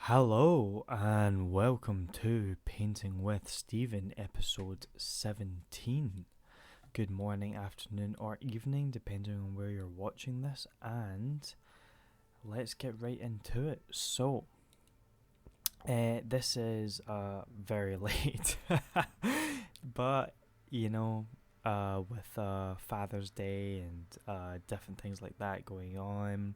Hello and welcome to Painting with Stephen, episode 17. Good morning, afternoon, or evening, depending on where you're watching this, and let's get right into it. So, this is very late, but with Father's Day and different things like that going on,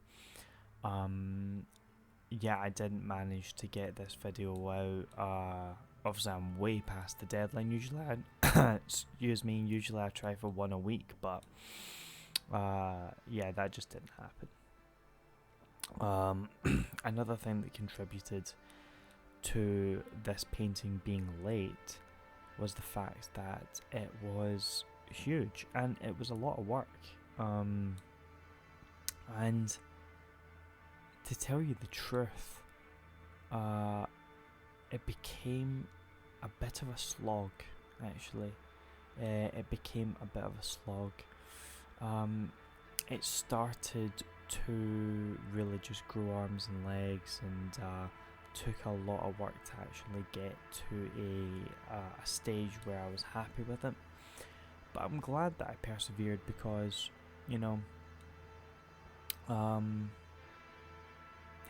yeah, I didn't manage to get this video out. Obviously, I'm way past the deadline. Usually, usually I try for one a week, but yeah, that just didn't happen. Another thing that contributed to this painting being late was the fact that it was huge and it was a lot of work. And to tell you the truth, it became a bit of a slog, actually. It became a bit of a slog. It started to really just grow arms and legs, and took a lot of work to actually get to a stage where I was happy with it. But I'm glad that I persevered because,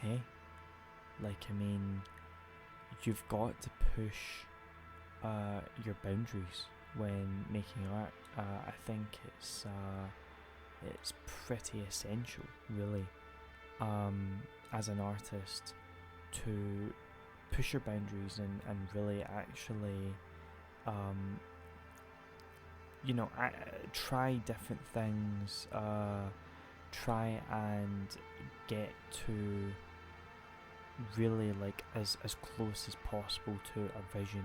hey, you've got to push your boundaries when making art. I think it's pretty essential, really, as an artist, to push your boundaries and really actually, try different things, try and get to really as close as possible to a vision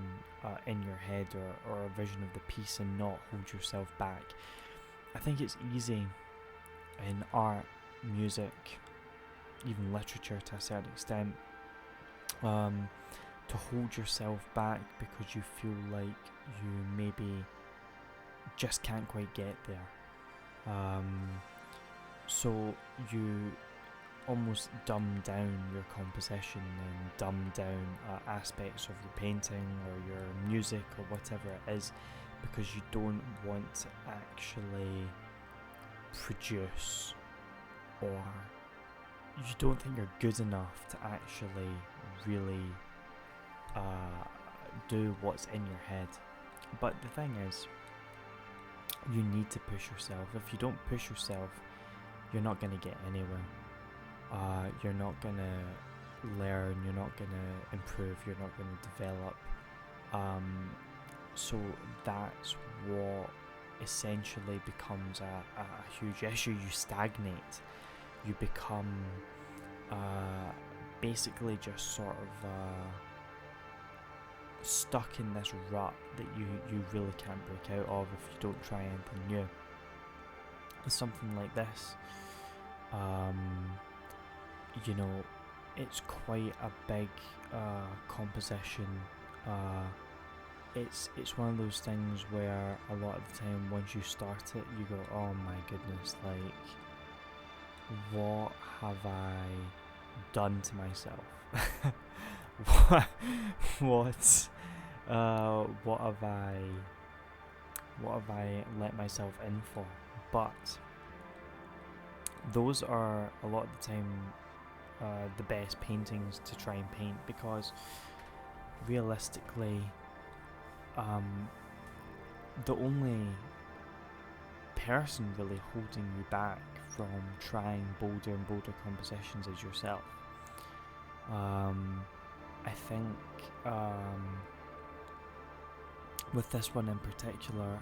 in your head, or a vision of the piece, and not hold yourself back. I think it's easy in art, music, even literature to a certain extent, to hold yourself back because you feel like you maybe just can't quite get there. So you almost dumb down your composition and dumb down aspects of your painting or your music or whatever it is, because you don't want to actually produce, or you don't think you're good enough to actually really do what's in your head. But the thing is, you need to push yourself. If you don't push yourself, you're not going to get anywhere. You're not going to learn, you're not going to improve, you're not going to develop. So that's what essentially becomes a huge issue. You stagnate. You become basically just sort of stuck in this rut that you really can't break out of if you don't try anything new. With something like this, it's quite a big composition. It's one of those things where a lot of the time, once you start it, you go, oh my goodness, what have I done to myself? What have I let myself in for? But those are a lot of the time the best paintings to try and paint, because realistically, the only person really holding you back from trying bolder and bolder compositions is yourself. I think with this one in particular,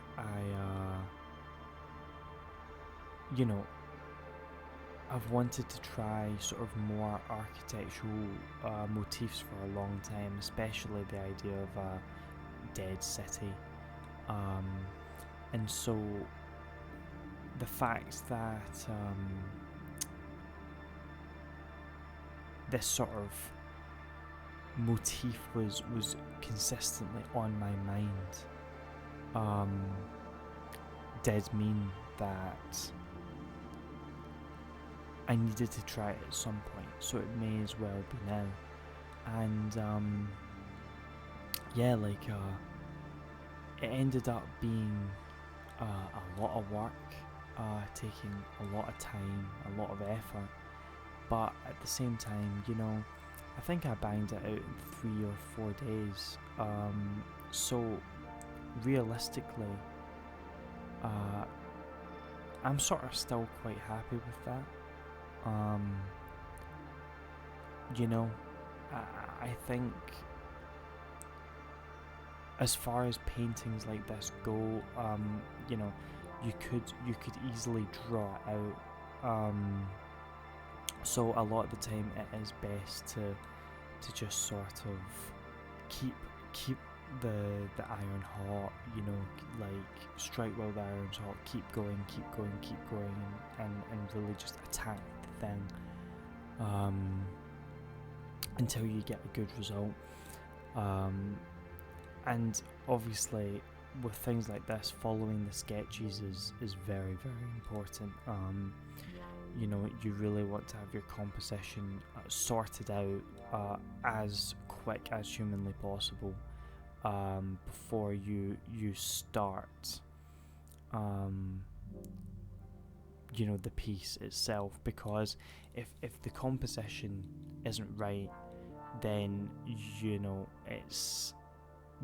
I've wanted to try sort of more architectural motifs for a long time, especially the idea of a dead city. And so the fact that this sort of motif was consistently on my mind did mean that I needed to try it at some point, so it may as well be now. And yeah, like it ended up being a lot of work, taking a lot of time, a lot of effort, but at the same time, you know, I think I banged it out in 3 or 4 days. So realistically, I'm sort of still quite happy with that. You know, I think as far as paintings like this go, you know, you could easily draw it out. So a lot of the time it is best to just sort of keep the iron hot, you know, like strike while the iron's hot, keep going, and really just attack the thing until you get a good result. And obviously with things like this, following the sketches is very, very important. You know, you really want to have your composition sorted out as quick as humanly possible before you start you know, the piece itself, because if the composition isn't right, then, you know, it's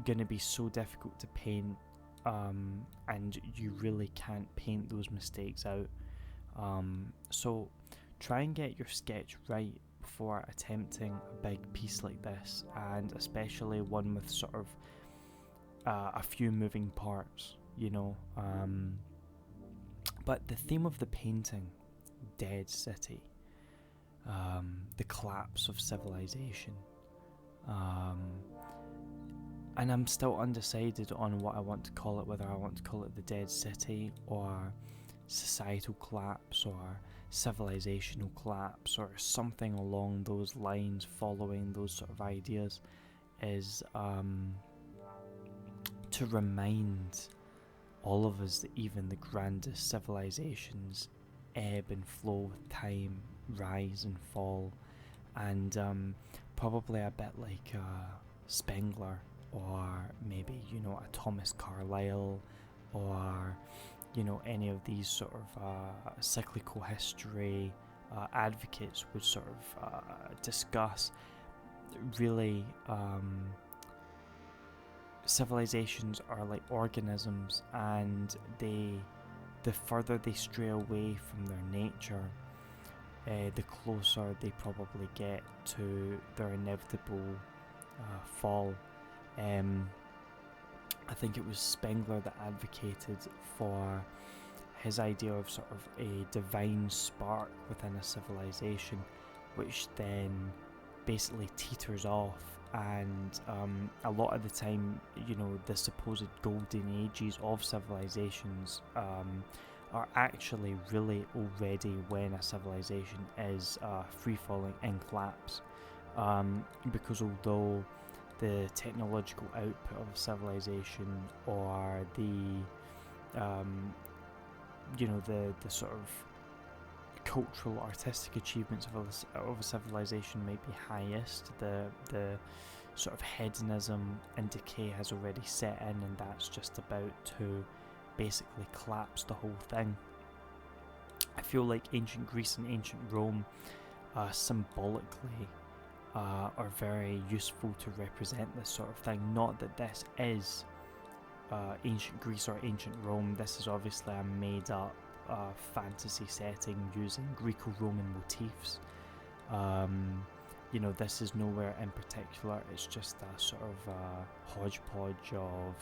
gonna be so difficult to paint, and you really can't paint those mistakes out. So try and get your sketch right before attempting a big piece like this, and especially one with sort of a few moving parts, you know. But the theme of the painting, Dead City, the collapse of civilization, and I'm still undecided on what I want to call it, whether I want to call it the Dead City or societal collapse or civilizational collapse or something along those lines, following those sort of ideas, is to remind all of us that even the grandest civilizations ebb and flow with time, rise and fall, and probably a bit like Spengler, or maybe, you know, a Thomas Carlyle, or, you know, any of these sort of cyclical history advocates would sort of discuss. Really, civilizations are like organisms, and the further they stray away from their nature, the closer they probably get to their inevitable fall. I think it was Spengler that advocated for his idea of sort of a divine spark within a civilization, which then basically teeters off, and a lot of the time, you know, the supposed golden ages of civilizations are actually really already when a civilization is free falling and collapse, because although the technological output of civilization, or the you know, the sort of cultural artistic achievements of a civilization might be highest, the sort of hedonism and decay has already set in, and that's just about to basically collapse the whole thing. I feel like ancient Greece and ancient Rome symbolically are very useful to represent this sort of thing. Not that this is ancient Greece or ancient Rome. This is obviously a made up fantasy setting using Greco-Roman motifs. You know, this is nowhere in particular. It's just a sort of hodgepodge of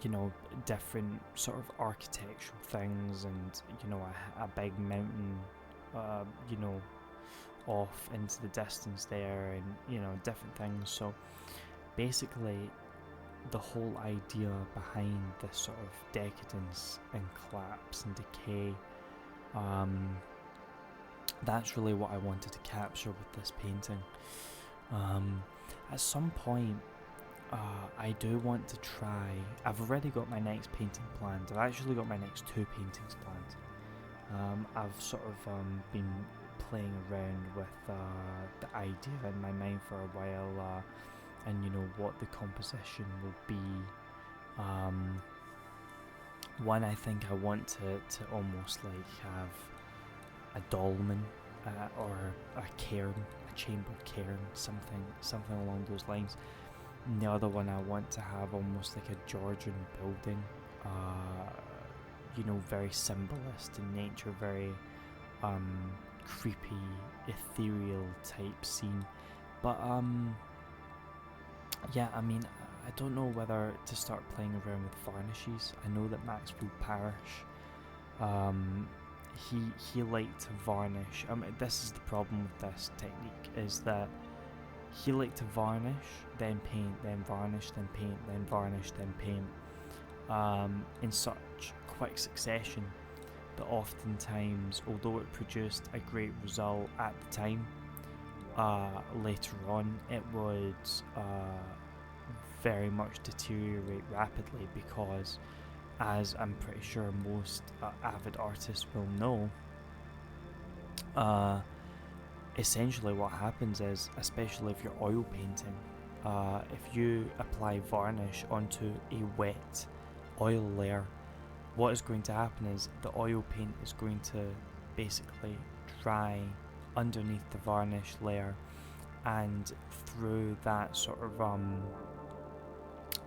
you know, different sort of architectural things, and, you know, a big mountain you know, off into the distance there, and, you know, different things. So basically the whole idea behind this sort of decadence and collapse and decay, that's really what I wanted to capture with this painting. At some point, I do want to try. I've already got my next painting planned. I've actually got my next 2 paintings planned. I've sort of been playing around with the idea in my mind for a while, and what the composition will be. One, I think I want to almost like have a dolmen or a cairn, a chambered cairn, something along those lines. And the other one, I want to have almost like a Georgian building, very symbolist in nature, very creepy, ethereal type scene. But I don't know whether to start playing around with varnishes. I know that Maxfield Parrish, he liked to varnish. This is the problem with this technique, is that he liked to varnish, then paint, then varnish, then paint, then varnish, then paint, in such quick succession that oftentimes, although it produced a great result at the time, later on it would very much deteriorate rapidly, because, as I'm pretty sure most avid artists will know, essentially what happens is, especially if you're oil painting, if you apply varnish onto a wet oil layer, what is going to happen is the oil paint is going to basically dry underneath the varnish layer, and through that sort of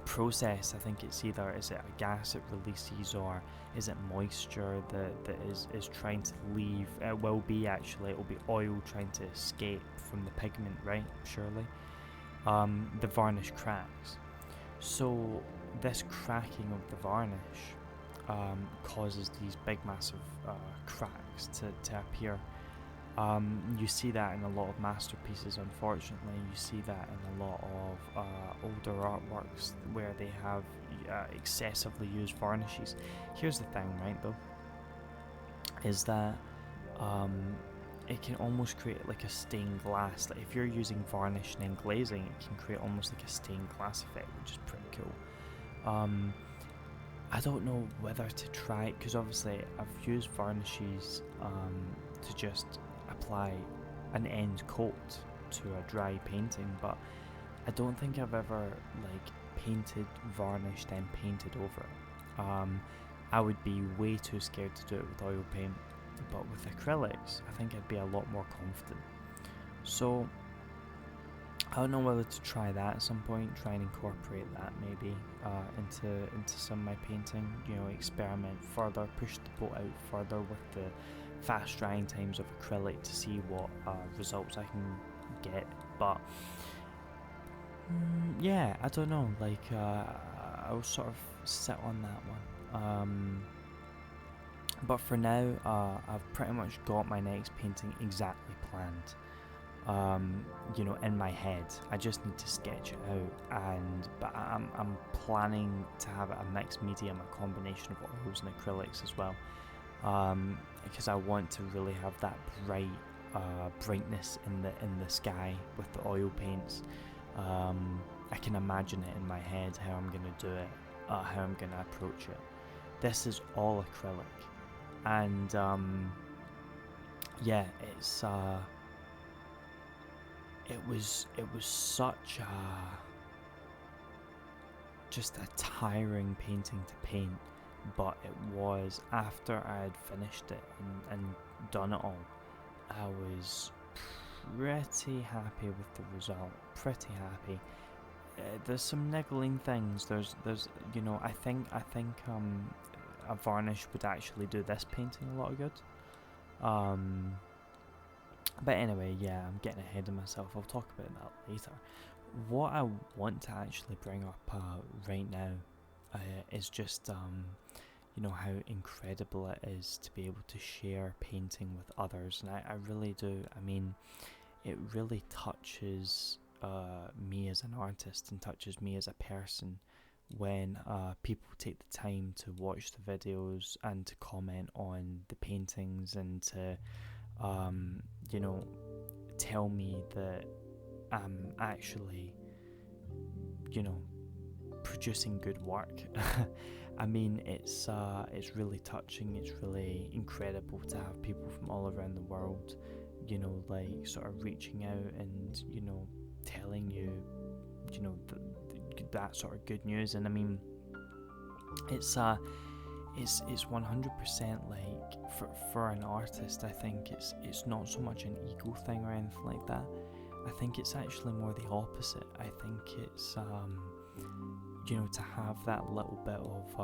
process, I think it's either, is it a gas it releases, or is it moisture that is trying to leave? It will be oil trying to escape from the pigment, right? Surely. The varnish cracks. So this cracking of the varnish causes these big massive cracks to appear. You see that in a lot of masterpieces, unfortunately. You see that in a lot of older artworks where they have excessively used varnishes. Here's the thing, right, though, is that it can almost create like a stained glass. Like if you're using varnish and then glazing, it can create almost like a stained glass effect, which is pretty cool. I don't know whether to try it, because obviously I've used varnishes to just apply an end coat to a dry painting, but I don't think I've ever painted, varnished, then painted over it. I would be way too scared to do it with oil paint, but with acrylics I think I'd be a lot more confident. So I don't know whether to try that at some point, try and incorporate that maybe into some of my painting, experiment further, push the boat out further with the fast drying times of acrylic to see what results I can get. But yeah, I don't know, I'll sort of sit on that one. But for now, I've pretty much got my next painting exactly planned. In my head. I just need to sketch it out, but I'm planning to have a mixed medium, a combination of oils and acrylics as well, because I want to really have that brightness in the sky with the oil paints. I can imagine it in my head how I'm gonna do it, how I'm gonna approach it. This is all acrylic, and it's it was such just a tiring painting to paint, but it was, after I had finished it and done it all, I was pretty happy with the result. Pretty happy. There's some niggling things. There's I think a varnish would actually do this painting a lot of good. But anyway, yeah, I'm getting ahead of myself. I'll talk about that later. What I want to actually bring up right now is just how incredible it is to be able to share painting with others, and I really do. I mean, it really touches me as an artist and touches me as a person when people take the time to watch the videos and to comment on the paintings and to tell me that I'm actually producing good work. I mean, it's really touching. It's really incredible to have people from all around the world you know, like sort of reaching out and, you know, telling you, you know, that sort of good news. And I mean, it's 100% like for an artist. I think it's not so much an ego thing or anything like that. I think it's actually more the opposite. I think it's you know, to have that little bit of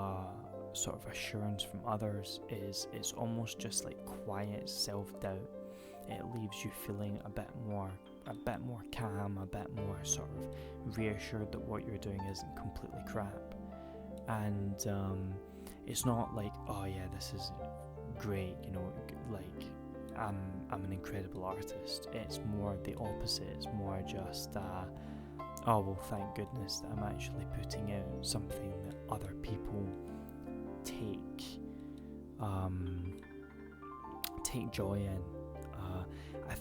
sort of assurance from others it's almost just like quiet self-doubt. It leaves you feeling a bit more calm, a bit more sort of reassured that what you're doing isn't completely crap. And it's not like, oh yeah, this is great, you know, like I'm an incredible artist. It's more the opposite. It's more just oh well, thank goodness that I'm actually putting out something that other people take joy in. I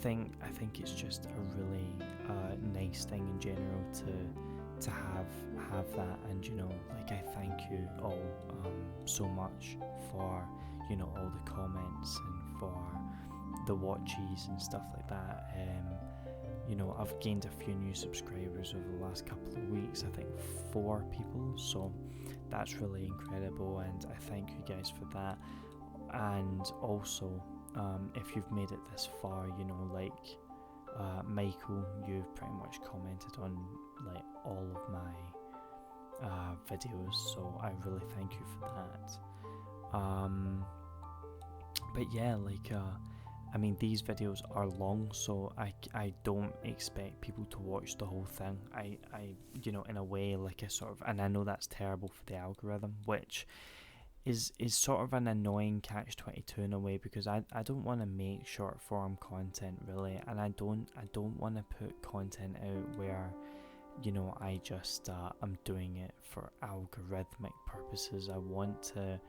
think it's just a really nice thing in general to have that. And you know, like, I thank you all so much for, you know, all the comments and for the watches and stuff like that. You know, I've gained a few new subscribers over the last couple of weeks. I think 4 people, so that's really incredible, and I thank you guys for that. And also, if you've made it this far, you know, like Michael, you've pretty much commented on like all of my videos, so I really thank you for that. But yeah, like I mean, these videos are long, so I don't expect people to watch the whole thing. I you know, in a way, like a sort of, and I know that's terrible for the algorithm, which is sort of an annoying catch-22 in a way, because I don't want to make short form content really, and I don't want to put content out where, you know, I just I'm doing it for algorithmic purposes. I want to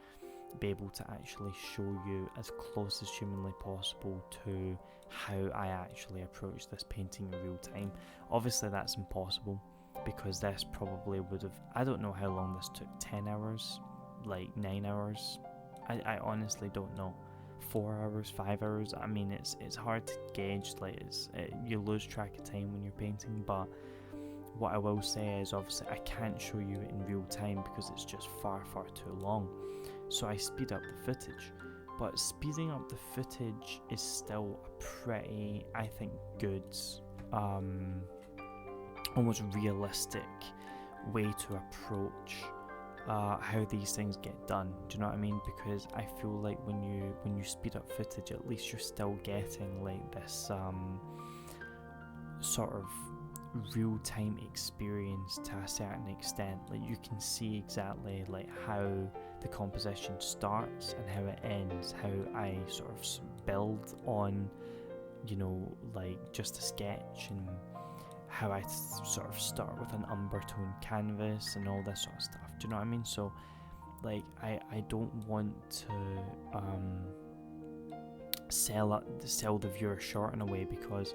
be able to actually show you as close as humanly possible to how I actually approach this painting in real time. Obviously that's impossible, because this probably would have, I don't know how long this took, 10 hours, like 9 hours, I honestly don't know, 4 hours, 5 hours. I mean, it's hard to gauge, like you lose track of time when you're painting. But what I will say is, obviously I can't show you it in real time because it's just far too long. So I speed up the footage, but speeding up the footage is still a pretty, I think, good, almost realistic way to approach how these things get done. Do you know what I mean? Because I feel like when you speed up footage, at least you're still getting like this sort of real-time experience to a certain extent. Like, you can see exactly like how the composition starts and how it ends, how I sort of build on, you know, like just a sketch, and how I sort of start with an umber tone canvas and all this sort of stuff. Do you know what I mean? So like I don't want to sell the viewer short in a way, because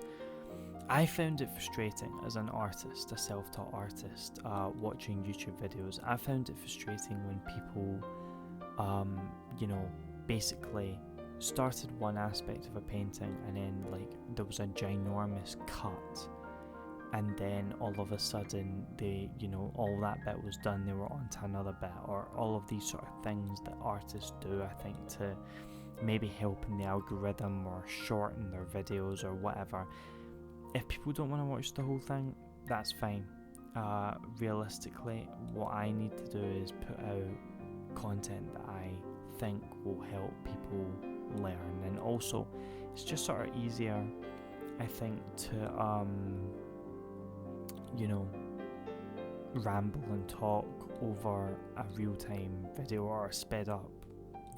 I found it frustrating as an artist, a self-taught artist, watching YouTube videos. I found it frustrating when people, you know, basically started one aspect of a painting, and then like there was a ginormous cut, and then all of a sudden they, you know, all that bit was done, they were on to another bit, or all of these sort of things that artists do, I think, to maybe help in the algorithm or shorten their videos or whatever. If people don't want to watch the whole thing, that's fine. Realistically, what I need to do is put out content that I think will help people learn, and also it's just sort of easier, I think, to you know, ramble and talk over a real-time video or a sped up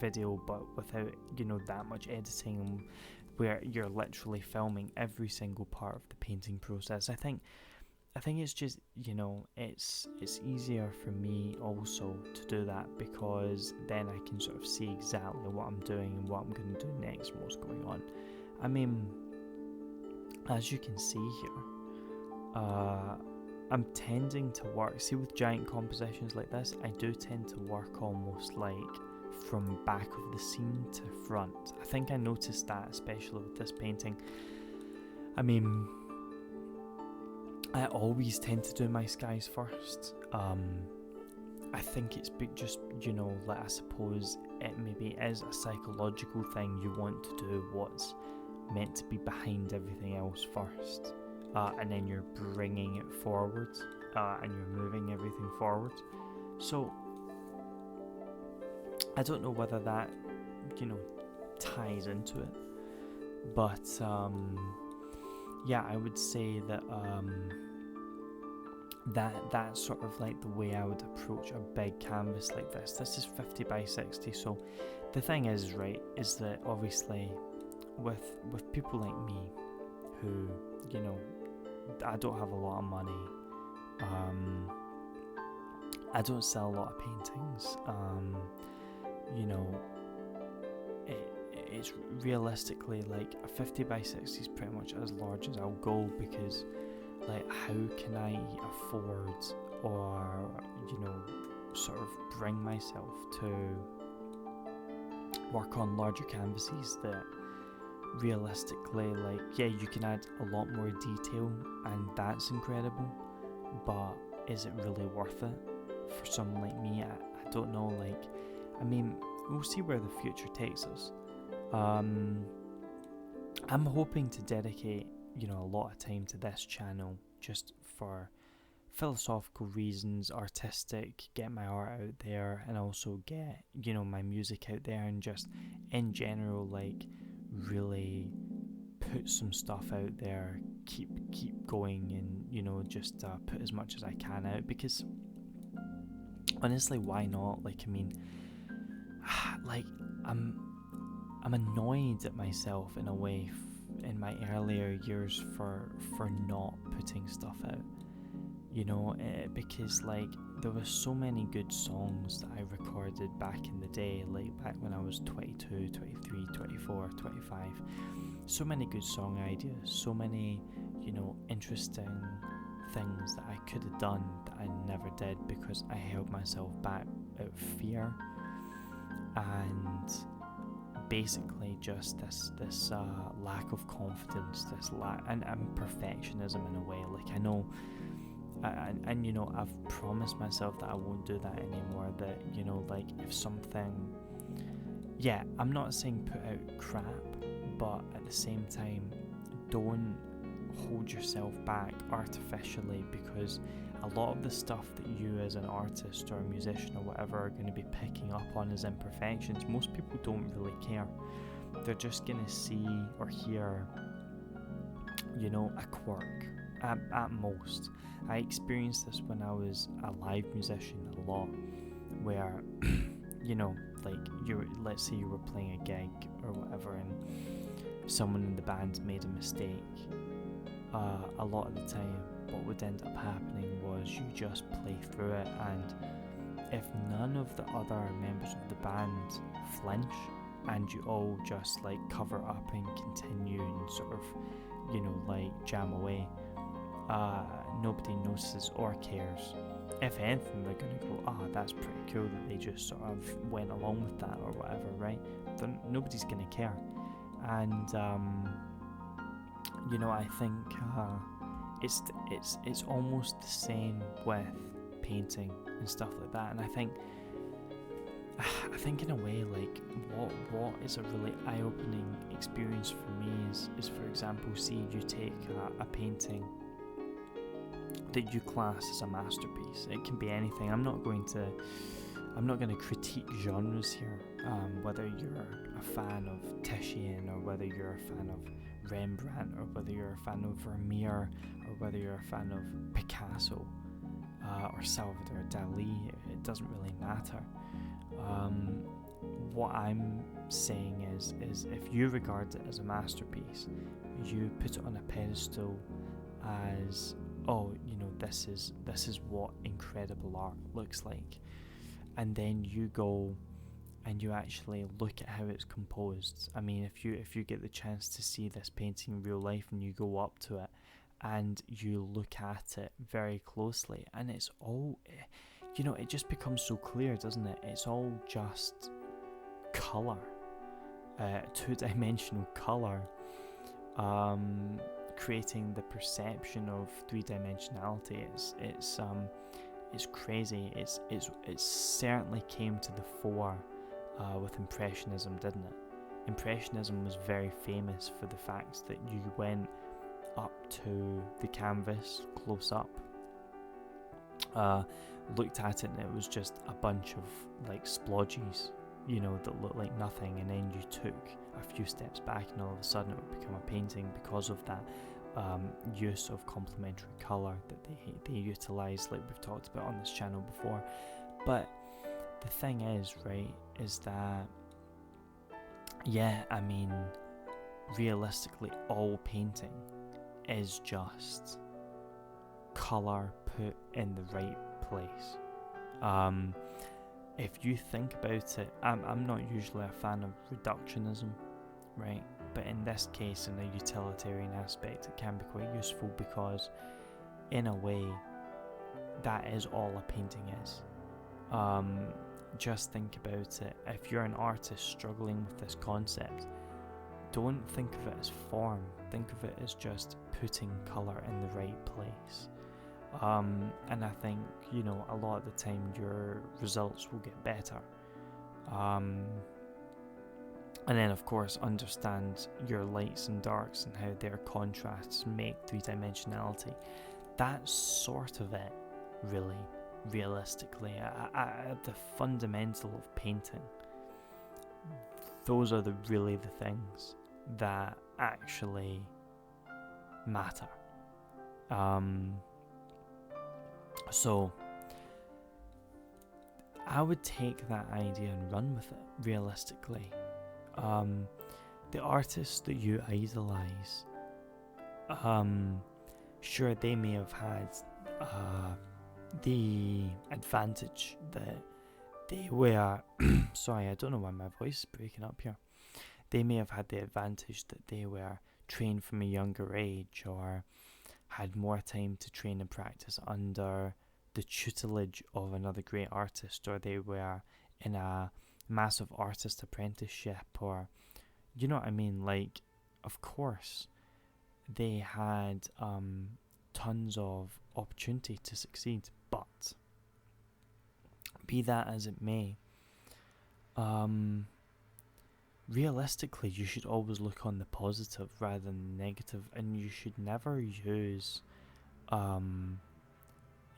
video, but without, you know, that much editing, where you're literally filming every single part of the painting process. I think it's just, you know, it's easier for me also to do that, because then I can sort of see exactly what I'm doing and what I'm going to do next and what's going on. I mean, as you can see here, I'm tending to work, see, with giant compositions like this, I do tend to work almost like from back of the scene to front. I think I noticed that especially with this painting. I mean, I always tend to do my skies first. I think it's just, like, I suppose it maybe is a psychological thing. You want to do what's meant to be behind everything else first, and then you're bringing it forward, and you're moving everything forward. So I don't know whether that, ties into it, but yeah, I would say that that's sort of like the way I would approach a big canvas like this. This is 50 by 60, so the thing is, right, is that obviously with people like me who, I don't have a lot of money, I don't sell a lot of paintings, it's realistically like a 50 by 60 is pretty much as large as I'll go, because like, how can I afford or, sort of bring myself to work on larger canvases that realistically, like, yeah, you can add a lot more detail and that's incredible, but is it really worth it for someone like me? I don't know. Like, I mean, we'll see where the future takes us. I'm hoping to dedicate a lot of time to this channel just for philosophical reasons, artistic, get my art out there, and also get my music out there, and just in general, like, really put some stuff out there, keep going, and just put as much as I can out, because honestly, why not? Like, I mean, like, I'm annoyed at myself in a way in my earlier years for not putting stuff out, because like there were so many good songs that I recorded back in the day, like back when I was 22, 23, 24, 25, so many good song ideas, so many interesting things that I could have done that I never did because I held myself back out of fear, and basically just this lack of confidence, this and perfectionism in a way. Like, I know, and I've promised myself that I won't do that anymore, that like, if something, yeah, I'm not saying put out crap, but at the same time, don't hold yourself back artificially, because a lot of the stuff that you as an artist or a musician or whatever are going to be picking up on as imperfections, most people don't really care. They're just going to see or hear a quirk at most. I experienced this when I was a live musician a lot, where like, let's say you were playing a gig or whatever, and someone in the band made a mistake. A lot of the time what would end up happening was you just play through it, and if none of the other members of the band flinch and you all just like cover up and continue and sort of like jam away, nobody notices or cares. If anything, they're going to go, that's pretty cool that they just sort of went along with that or whatever, right? Nobody's going to care. And I think it's almost the same with painting and stuff like that. And I think in a way, like, what is a really eye-opening experience for me is for example, see, you take a painting that you class as a masterpiece. It can be anything. I'm not going to critique genres here, whether you're a fan of Titian or whether you're a fan of Rembrandt or whether you're a fan of Vermeer or whether you're a fan of Picasso or Salvador Dali. It doesn't really matter. What I'm saying is if you regard it as a masterpiece, you put it on a pedestal as, this is what incredible art looks like, and then you go and you actually look at how it's composed. I mean, if you get the chance to see this painting in real life and you go up to it and you look at it very closely, and it's all, it just becomes so clear, doesn't it? It's all just colour, two-dimensional colour, creating the perception of three-dimensionality. It's crazy. It certainly came to the fore with Impressionism, didn't it? Impressionism was very famous for the fact that you went up to the canvas close up, looked at it, and it was just a bunch of like splodges, you know, that looked like nothing, and then you took a few steps back and all of a sudden it would become a painting because of that use of complementary colour that they utilise, like we've talked about on this channel before. But the thing is, right, is that, yeah, I mean, realistically, all painting is just colour put in the right place. If you think about it, I'm not usually a fan of reductionism, right? But in this case, in a utilitarian aspect, it can be quite useful because, in a way, that is all a painting is. Just think about it. If you're an artist struggling with this concept, don't think of it as form. Think of it as just putting colour in the right place. And I think, you know, a lot of the time your results will get better. And then, of course, understand your lights and darks and how their contrasts make three-dimensionality. That's sort of it, really, realistically. At the fundamental of painting, those are really the things that actually matter. So I would take that idea and run with it, realistically. The artists that you idolise, sure, they may have had the advantage that they were sorry, I don't know why my voice is breaking up here. They may have had the advantage that they were trained from a younger age, or had more time to train and practice under the tutelage of another great artist, or they were in a massive artist apprenticeship, or, you know what I mean, like, of course they had tons of opportunity to succeed. But be that as it may, realistically, you should always look on the positive rather than the negative, and you should never use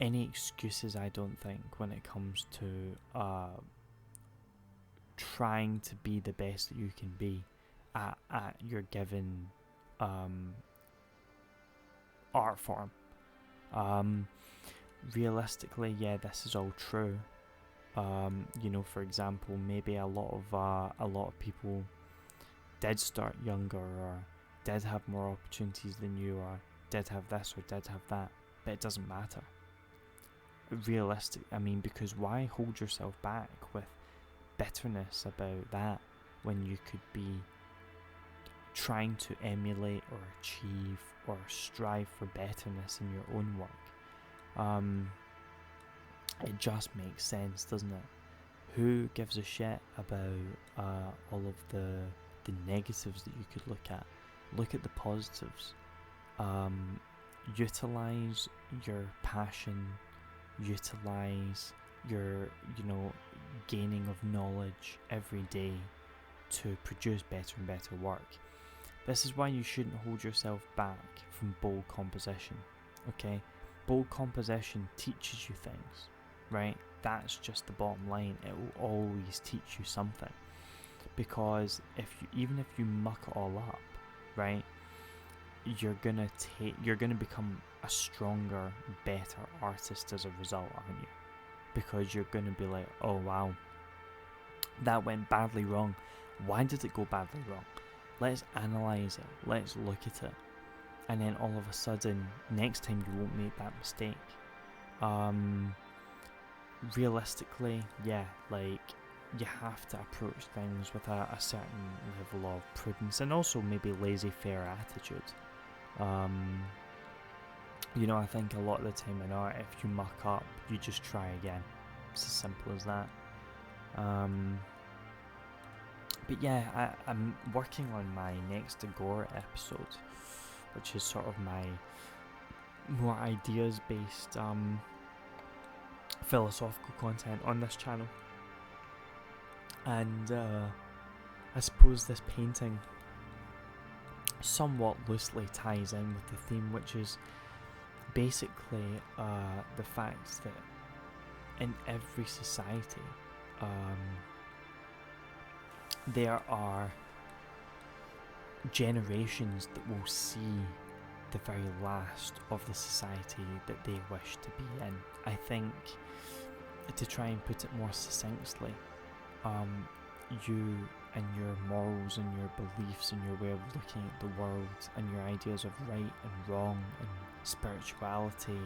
any excuses, I don't think, when it comes to trying to be the best that you can be at your given art form. Realistically, yeah, this is all true. You know, for example, maybe a lot of people did start younger, or did have more opportunities than you, or did have this or did have that, but it doesn't matter. Realistic, I mean, because why hold yourself back with bitterness about that when you could be trying to emulate or achieve or strive for betterness in your own work? It just makes sense, doesn't it? Who gives a shit about all of the negatives that you could look at? Look at the positives. Utilize your passion, utilize your, you know, gaining of knowledge every day to produce better and better work. This is why you shouldn't hold yourself back from bold composition, okay? Bold composition teaches you things, right? That's just the bottom line. It will always teach you something, because even if you muck it all up, right, you're gonna become a stronger, better artist as a result, aren't you? Because you're gonna be like, oh wow, that went badly wrong. Why did it go badly wrong? Let's analyze it. Let's look at it. And then all of a sudden, next time you won't make that mistake. Realistically, yeah, like, you have to approach things with a certain level of prudence, and also maybe laissez-faire attitude. You know, I think a lot of the time in art, if you muck up, you just try again. It's as simple as that. But yeah, I'm working on my next Agora episode, which is sort of my more ideas-based philosophical content on this channel. And I suppose this painting somewhat loosely ties in with the theme, which is basically the fact that in every society there are generations that will see the very last of the society that they wish to be in. I think, to try and put it more succinctly, you and your morals and your beliefs and your way of looking at the world and your ideas of right and wrong and spirituality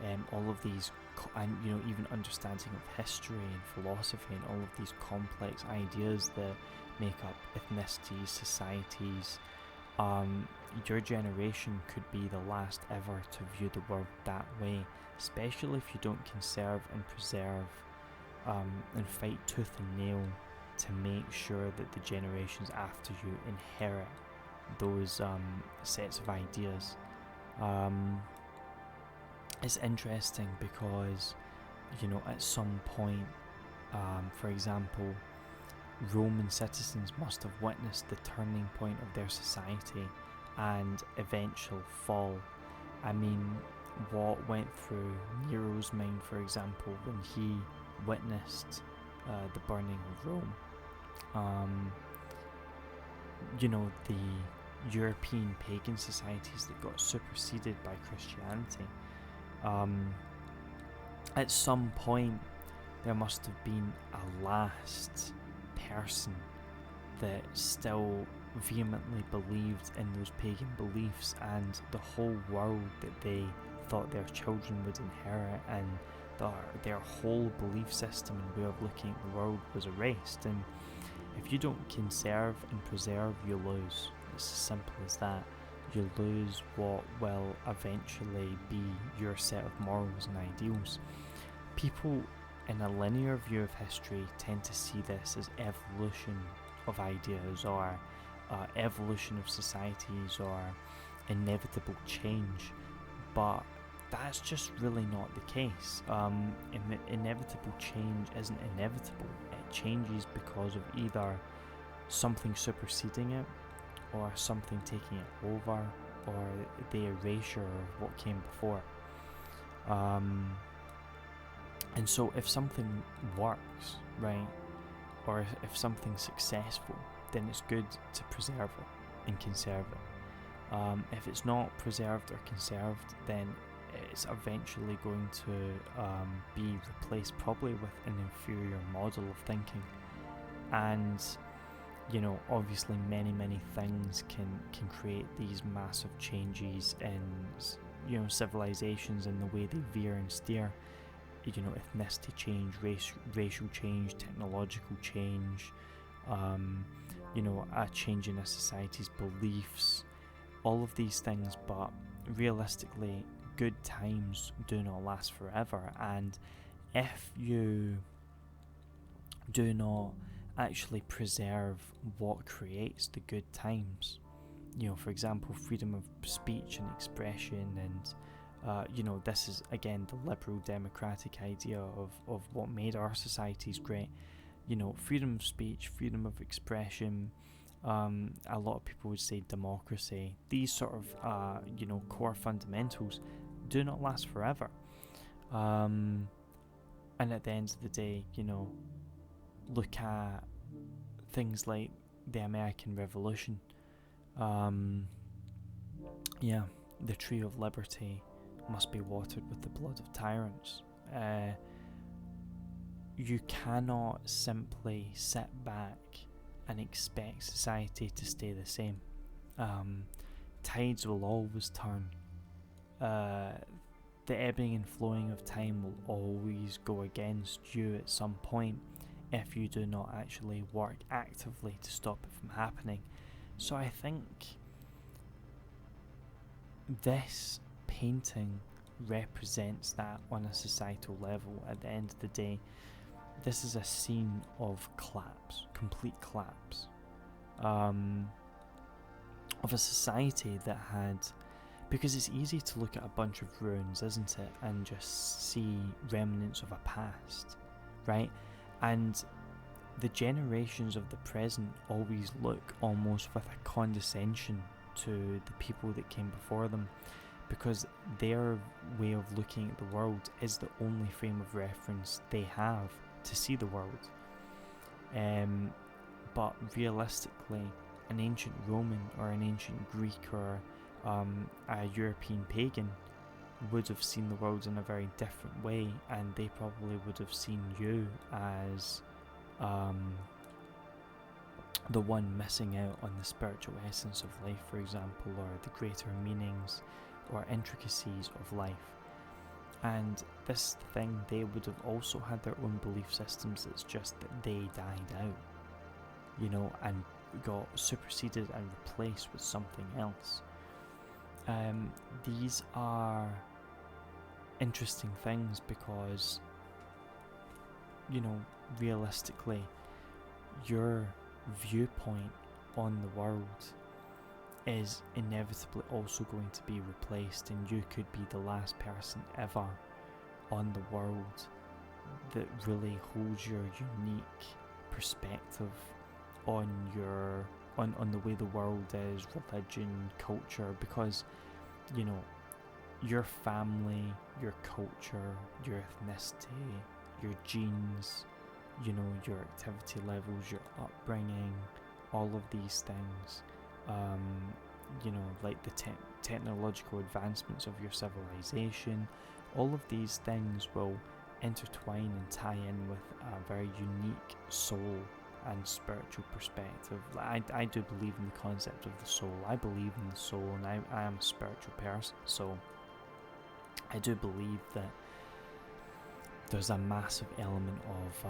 and all of these and even understanding of history and philosophy and all of these complex ideas that make up ethnicities, societies, your generation could be the last ever to view the world that way, especially if you don't conserve and preserve and fight tooth and nail to make sure that the generations after you inherit those sets of ideas. It's interesting because, at some point, for example, Roman citizens must have witnessed the turning point of their society and eventual fall. I mean, what went through Nero's mind, for example, when he witnessed the burning of Rome. The European pagan societies that got superseded by Christianity. At some point, there must have been a last person that still vehemently believed in those pagan beliefs, and the whole world that they thought their children would inherit and their whole belief system and way of looking at the world was erased. And if you don't conserve and preserve, you lose. It's as simple as that. You lose what will eventually be your set of morals and ideals. People in a linear view of history tend to see this as evolution of ideas or evolution of societies or inevitable change, but that's just really not the case. Inevitable change isn't inevitable. It changes because of either something superseding it or something taking it over or the erasure of what came before. And so if something works, right, or if something's successful, then it's good to preserve it and conserve it. If it's not preserved or conserved, then it's eventually going to be replaced probably with an inferior model of thinking. And obviously many things can create these massive changes in civilizations and the way they veer and steer. Ethnicity change, racial change, technological change, a change in a society's beliefs, all of these things. But realistically, good times do not last forever, and if you do not actually preserve what creates the good times, for example, freedom of speech and expression, and this is again the liberal democratic idea of what made our societies great. Freedom of speech, freedom of expression, a lot of people would say democracy. These sort of core fundamentals do not last forever. And at the end of the day, look at things like the American Revolution. The tree of liberty must be watered with the blood of tyrants. You cannot simply sit back and expect society to stay the same. Tides will always turn. The ebbing and flowing of time will always go against you at some point if you do not actually work actively to stop it from happening. So I think this painting represents that on a societal level. At the end of the day, this is a scene of collapse, complete collapse, of of a society that had, because it's easy to look at a bunch of ruins, isn't it, and just see remnants of a past, right? And the generations of the present always look almost with a condescension to the people that came before them, because their way of looking at the world is the only frame of reference they have to see the world. But realistically, an ancient Roman or an ancient Greek or a European pagan would have seen the world in a very different way, and they probably would have seen you as the one missing out on the spiritual essence of life, for example, or the greater meanings or intricacies of life. And this thing, they would have also had their own belief systems. It's just that they died out, you know, and got superseded and replaced with something else. These are interesting things because, you know, realistically, your viewpoint on the world is inevitably also going to be replaced, and you could be the last person ever on the world that really holds your unique perspective on your on the way the world is, religion, culture, because, you know, your family, your culture, your ethnicity, your genes, you know, your activity levels, your upbringing, all of these things, you know, like the technological advancements of your civilization, all of these things will intertwine and tie in with a very unique soul and spiritual perspective. I do believe in the concept of the soul. I believe in the soul, and I am a spiritual person, so I do believe that there's a massive element of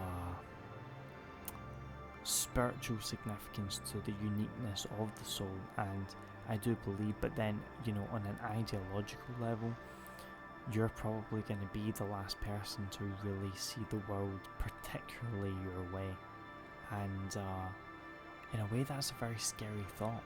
spiritual significance to the uniqueness of the soul, and I do believe, but then, you know, on an ideological level, you're probably going to be the last person to really see the world particularly your way. And in a way, that's a very scary thought.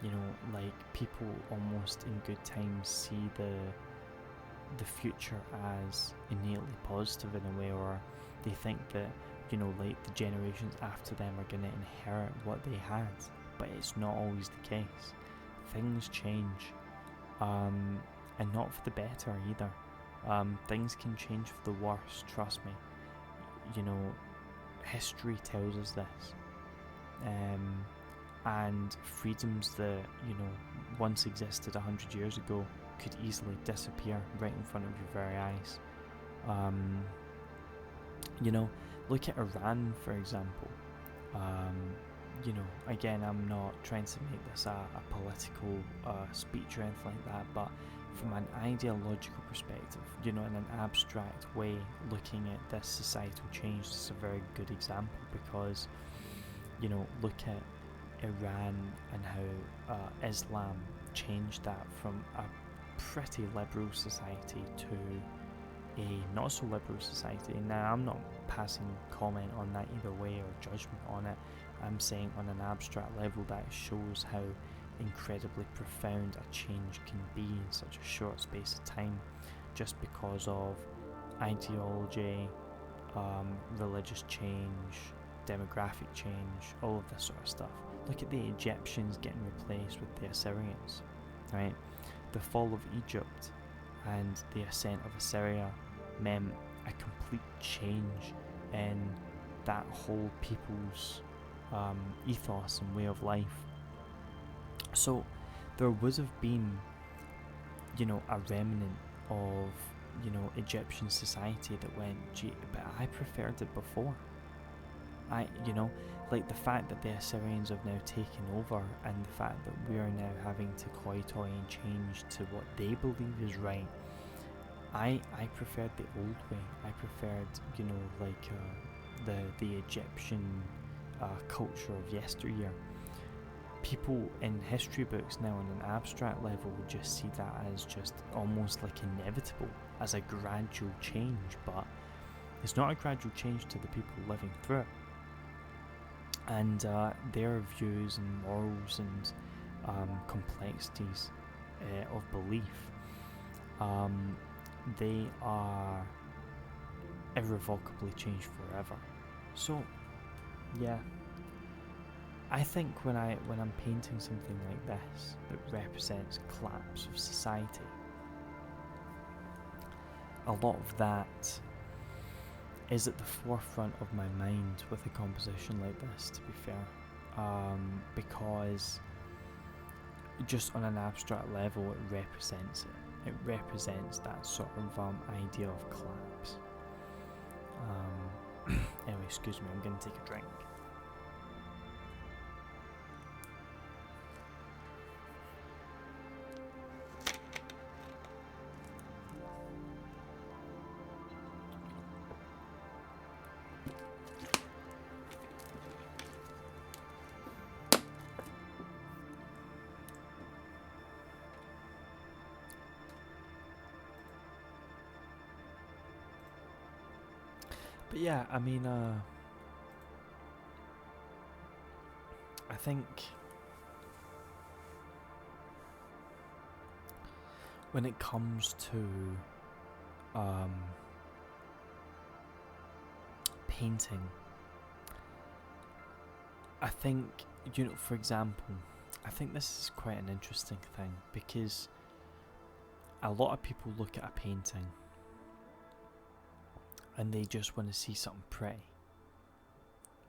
You know, like, people almost in good times see the future as innately positive in a way, or they think that, you know, like, the generations after them are going to inherit what they had, but it's not always the case. Things change, and not for the better either. Things can change for the worse, trust me. You know, history tells us this. And freedoms that, you know, once existed 100 years ago could easily disappear right in front of your very eyes. You know, look at Iran, for example. You know, again, I'm not trying to make this a political speech or anything like that, but from an ideological perspective, you know, in an abstract way, looking at this societal change is a very good example, because, you know, look at Iran and how Islam changed that from a pretty liberal society to a not so liberal society. Now, I'm not passing comment on that either way or judgment on it. I'm saying on an abstract level that shows how incredibly profound a change can be in such a short space of time, just because of ideology, religious change, demographic change, all of this sort of stuff. Look at the Egyptians getting replaced with the Assyrians, right? The fall of Egypt and the ascent of Assyria meant a complete change in that whole people's ethos and way of life. So there would have been, you know, a remnant of, you know, Egyptian society that went, gee, but I preferred it before. You know, like the fact that the Assyrians have now taken over, and the fact that we are now having to kowtoy and change to what they believe is right. I preferred the old way. I preferred, you know, like the Egyptian culture of yesteryear. People in history books now on an abstract level would just see that as just almost like inevitable, as a gradual change, but it's not a gradual change to the people living through it. And their views and morals and complexities of belief, they are irrevocably changed forever. So, yeah, I think when I'm painting something like this that represents collapse of society, a lot of that is at the forefront of my mind with a composition like this, to be fair, because just on an abstract level it represents it. It represents that sort of idea of collapse. Anyway, excuse me, I'm going to take a drink. But yeah, I mean, I think when it comes to painting, I think, for example, I think this is quite an interesting thing, because a lot of people look at a painting and they just want to see something pretty,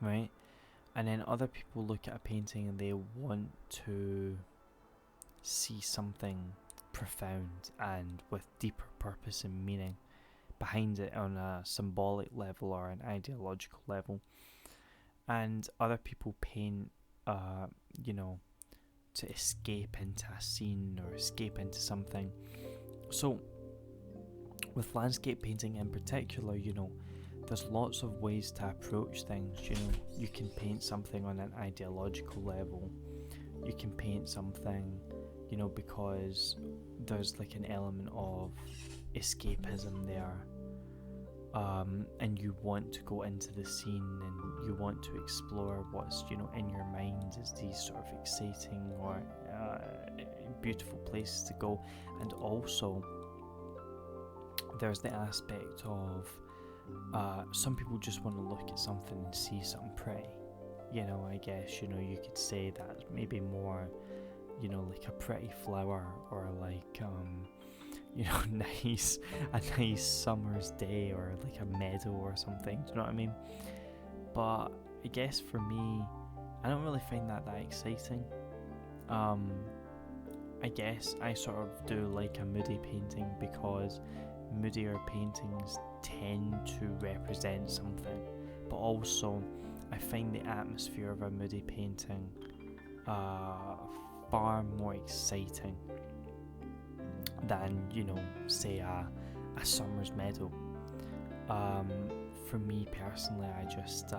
right? And then other people look at a painting and they want to see something profound and with deeper purpose and meaning behind it on a symbolic level or an ideological level. And other people paint, to escape into a scene or escape into something. So with landscape painting in particular, there's lots of ways to approach things. You can paint something on an ideological level. You can paint something, because there's like an element of escapism there. And you want to go into the scene and you want to explore what's, in your mind as these sort of exciting or beautiful places to go. And also, there's the aspect of some people just want to look at something and see something pretty. I guess, you could say that maybe more, like a pretty flower or like, a nice summer's day or like a meadow or something. Do you know what I mean? But I guess for me, I don't really find that exciting. I guess I sort of do like a moody painting because moodier paintings tend to represent something, but also I find the atmosphere of a moody painting far more exciting than, say a summer's meadow. For me personally, I just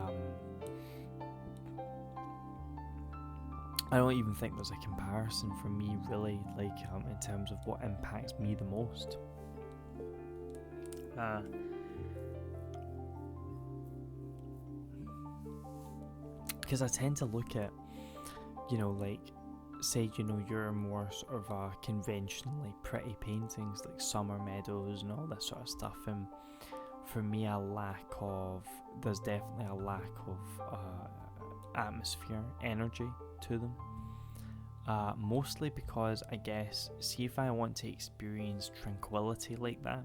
I don't even think there's a comparison for me really, like in terms of what impacts me the most. Because I tend to look at, like, say, you're more sort of conventionally pretty paintings like summer meadows and all this sort of stuff, and for me there's definitely a lack of atmosphere, energy to them, mostly because I guess, see, if I want to experience tranquility like that,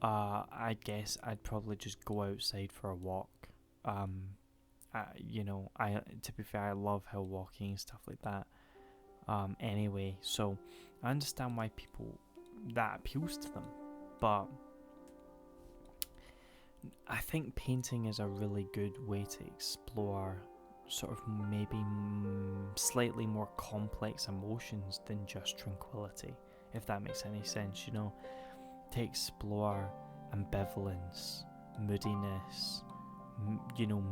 I guess I'd probably just go outside for a walk. To be fair, I love hill walking and stuff like that. Anyway, so I understand why that appeals to them, but I think painting is a really good way to explore sort of maybe slightly more complex emotions than just tranquility, if that makes any sense, to explore ambivalence, moodiness,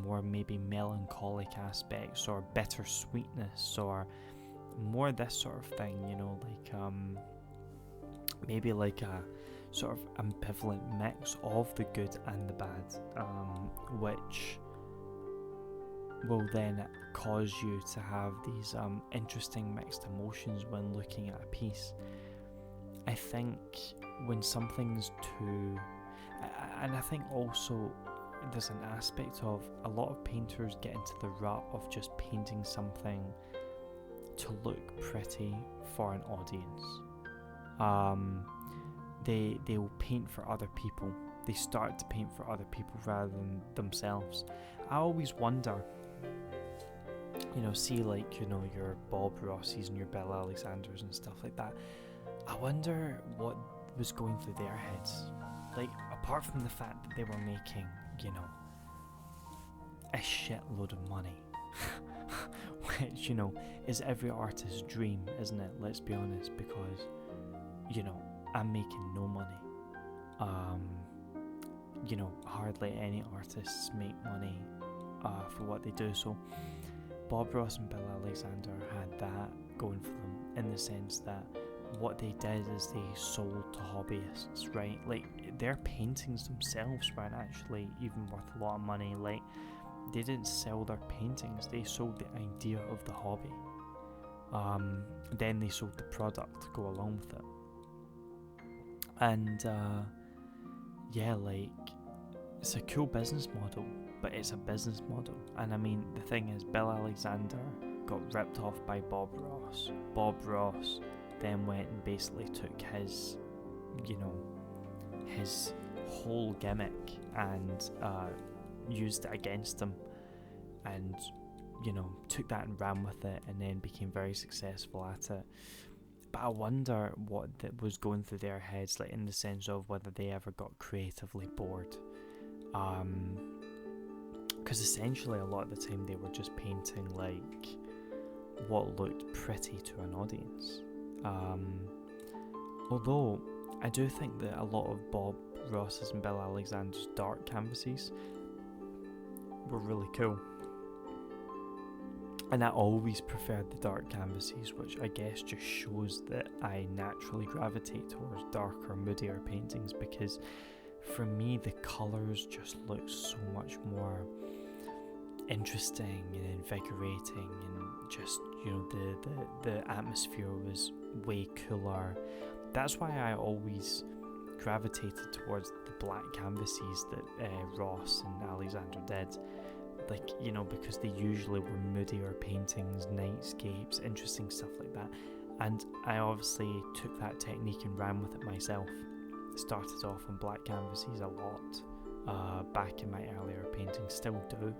more maybe melancholic aspects or bittersweetness or more this sort of thing, like maybe like a sort of ambivalent mix of the good and the bad, which will then cause you to have these interesting mixed emotions when looking at a piece. I think when something's too... And I think also there's an aspect of a lot of painters get into the rut of just painting something to look pretty for an audience. They will paint for other people. They start to paint for other people rather than themselves. I always wonder, see like, your Bob Rosses and your Bella Alexanders and stuff like that. I wonder what was going through their heads. Like, apart from the fact that they were making, a shitload of money. Which, is every artist's dream, isn't it? Let's be honest, because, I'm making no money. Hardly any artists make money for what they do. So Bob Ross and Bella Alexander had that going for them, in the sense that what they did is they sold to hobbyists, right? Like, their paintings themselves weren't actually even worth a lot of money. Like, they didn't sell their paintings, they sold the idea of the hobby. Then they sold the product to go along with it. And it's a cool business model, but it's a business model. And I mean, the thing is, Bella Alexander got ripped off by Bob Ross. Bob Ross then went and basically took his whole gimmick and used it against him, and took that and ran with it, and then became very successful at it. But I wonder what was going through their heads, like, in the sense of whether they ever got creatively bored. Because essentially a lot of the time they were just painting like what looked pretty to an audience. Although I do think that a lot of Bob Ross's and Bella Alexander's dark canvases were really cool. And I always preferred the dark canvases, which I guess just shows that I naturally gravitate towards darker, moodier paintings, because for me the colours just look so much more interesting and invigorating, and just, the atmosphere was way cooler. That's why I always gravitated towards the black canvases that Ross and Alexander did. Like, because they usually were moodier paintings, nightscapes, interesting stuff like that. And I obviously took that technique and ran with it myself. Started off on black canvases a lot, back in my earlier paintings, still do,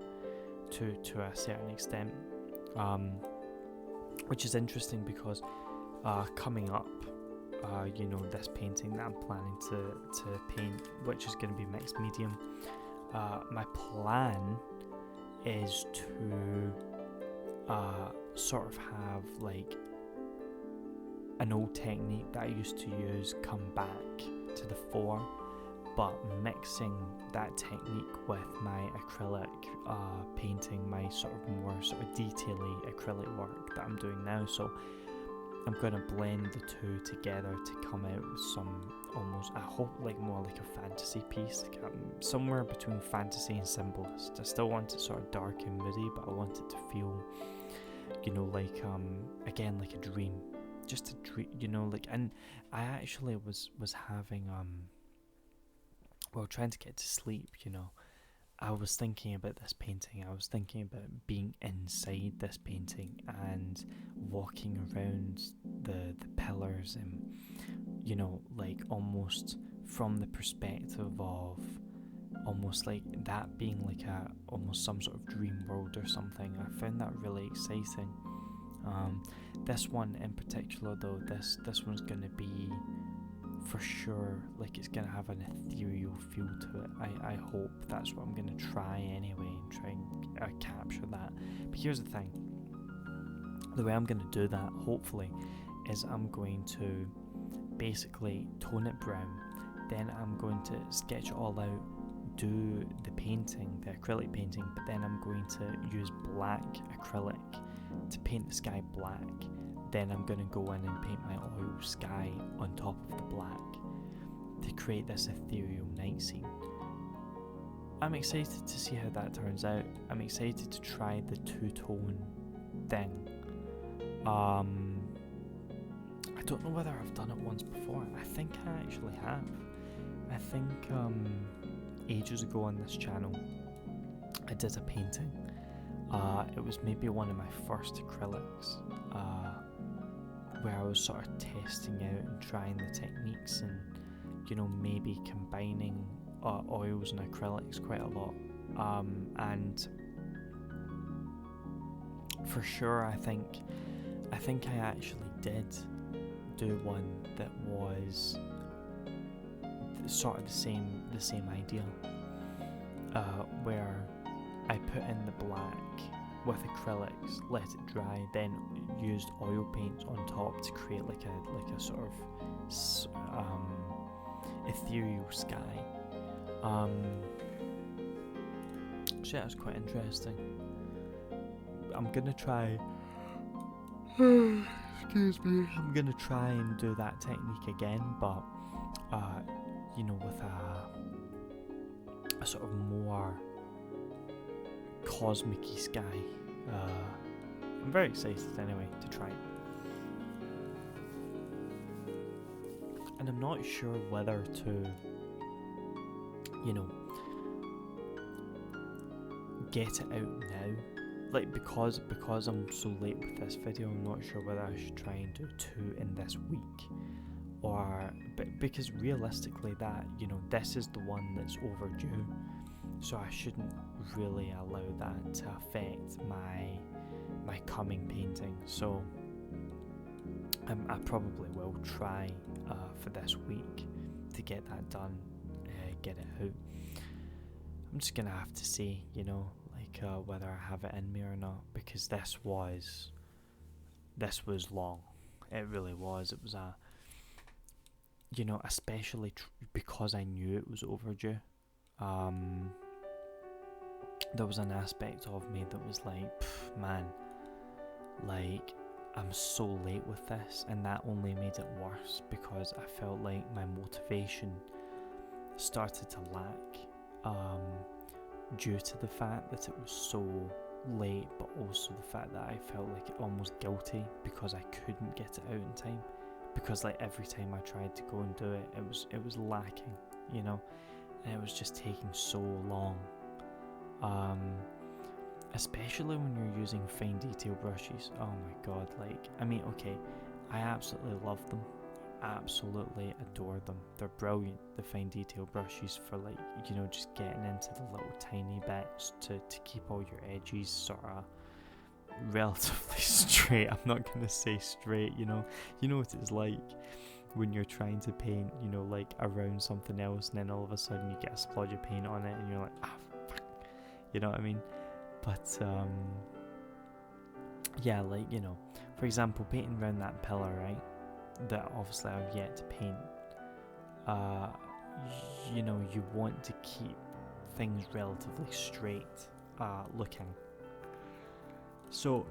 to a certain extent. Which is interesting because coming up, this painting that I'm planning to paint, which is going to be mixed medium, my plan is to sort of have like an old technique that I used to use come back to the fore, but mixing that technique with my acrylic painting, my sort of more detail-y acrylic work that I'm doing now. So I'm going to blend the two together to come out with some almost, I hope, like more like a fantasy piece, like somewhere between fantasy and symbolist. I still want it sort of dark and moody, but I want it to feel, like again, like a dream, just a dream, like. And I actually was having trying to get to sleep, I was thinking about this painting. I was thinking about being inside this painting and walking around the pillars, and like almost from the perspective of almost like that being like almost some sort of dream world or something. I found that really exciting. This one in particular, though, this one's gonna be for sure, like, it's gonna have an ethereal feel to it. I hope that's what I'm gonna try anyway, and try and capture that. But here's the thing, the way I'm gonna do that, hopefully, is I'm going to basically tone it brown, then I'm going to sketch it all out, do the painting, the acrylic painting, but then I'm going to use black acrylic to paint the sky black. Then I'm going to go in and paint my oil sky on top of the black to create this ethereal night scene. I'm excited to see how that turns out. I'm excited to try the two-tone thing. I don't know whether I've done it once before. I think I actually have. I think ages ago on this channel I did a painting. It was maybe one of my first acrylics, where I was sort of testing out and trying the techniques and, you know, maybe combining oils and acrylics quite a lot. And for sure, I think I actually did do one that was sort of the same idea, where I put in the black with acrylics, let it dry, then used oil paints on top to create like a sort of ethereal sky. So yeah, it was quite interesting. I'm gonna try. Excuse me. I'm gonna try and do that technique again, but you know, with a sort of more cosmic-y sky. I'm very excited anyway to try it. And I'm not sure whether to, you know, get it out now. Like, because I'm so late with this video, I'm not sure whether I should try and do 2 in this week, or because realistically, that, you know, this is the one that's overdue, so I shouldn't really allow that to affect my coming painting. So I probably will try for this week to get that done, get it out. I'm just gonna have to see, you know, like whether I have it in me or not, because this was long. It really was. It was a, you know, especially because I knew it was overdue. There was an aspect of me that was like, man, like, I'm so late with this, and that only made it worse because I felt like my motivation started to lack, due to the fact that it was so late, but also the fact that I felt like almost guilty because I couldn't get it out in time, because like every time I tried to go and do it, it was lacking, you know, and it was just taking so long. Especially when you're using fine detail brushes. Oh my god, like, I mean, okay, I absolutely love them, absolutely adore them. They're brilliant, the fine detail brushes, for like, you know, just getting into the little tiny bits to keep all your edges sort of relatively straight. I'm not gonna say straight, you know what it's like when you're trying to paint, you know, like around something else, and then all of a sudden you get a splodge of paint on it and you're like, fuck, you know what I mean? But yeah, like, you know, for example, painting around that pillar, right, that obviously I've yet to paint, you know, you want to keep things relatively straight looking. So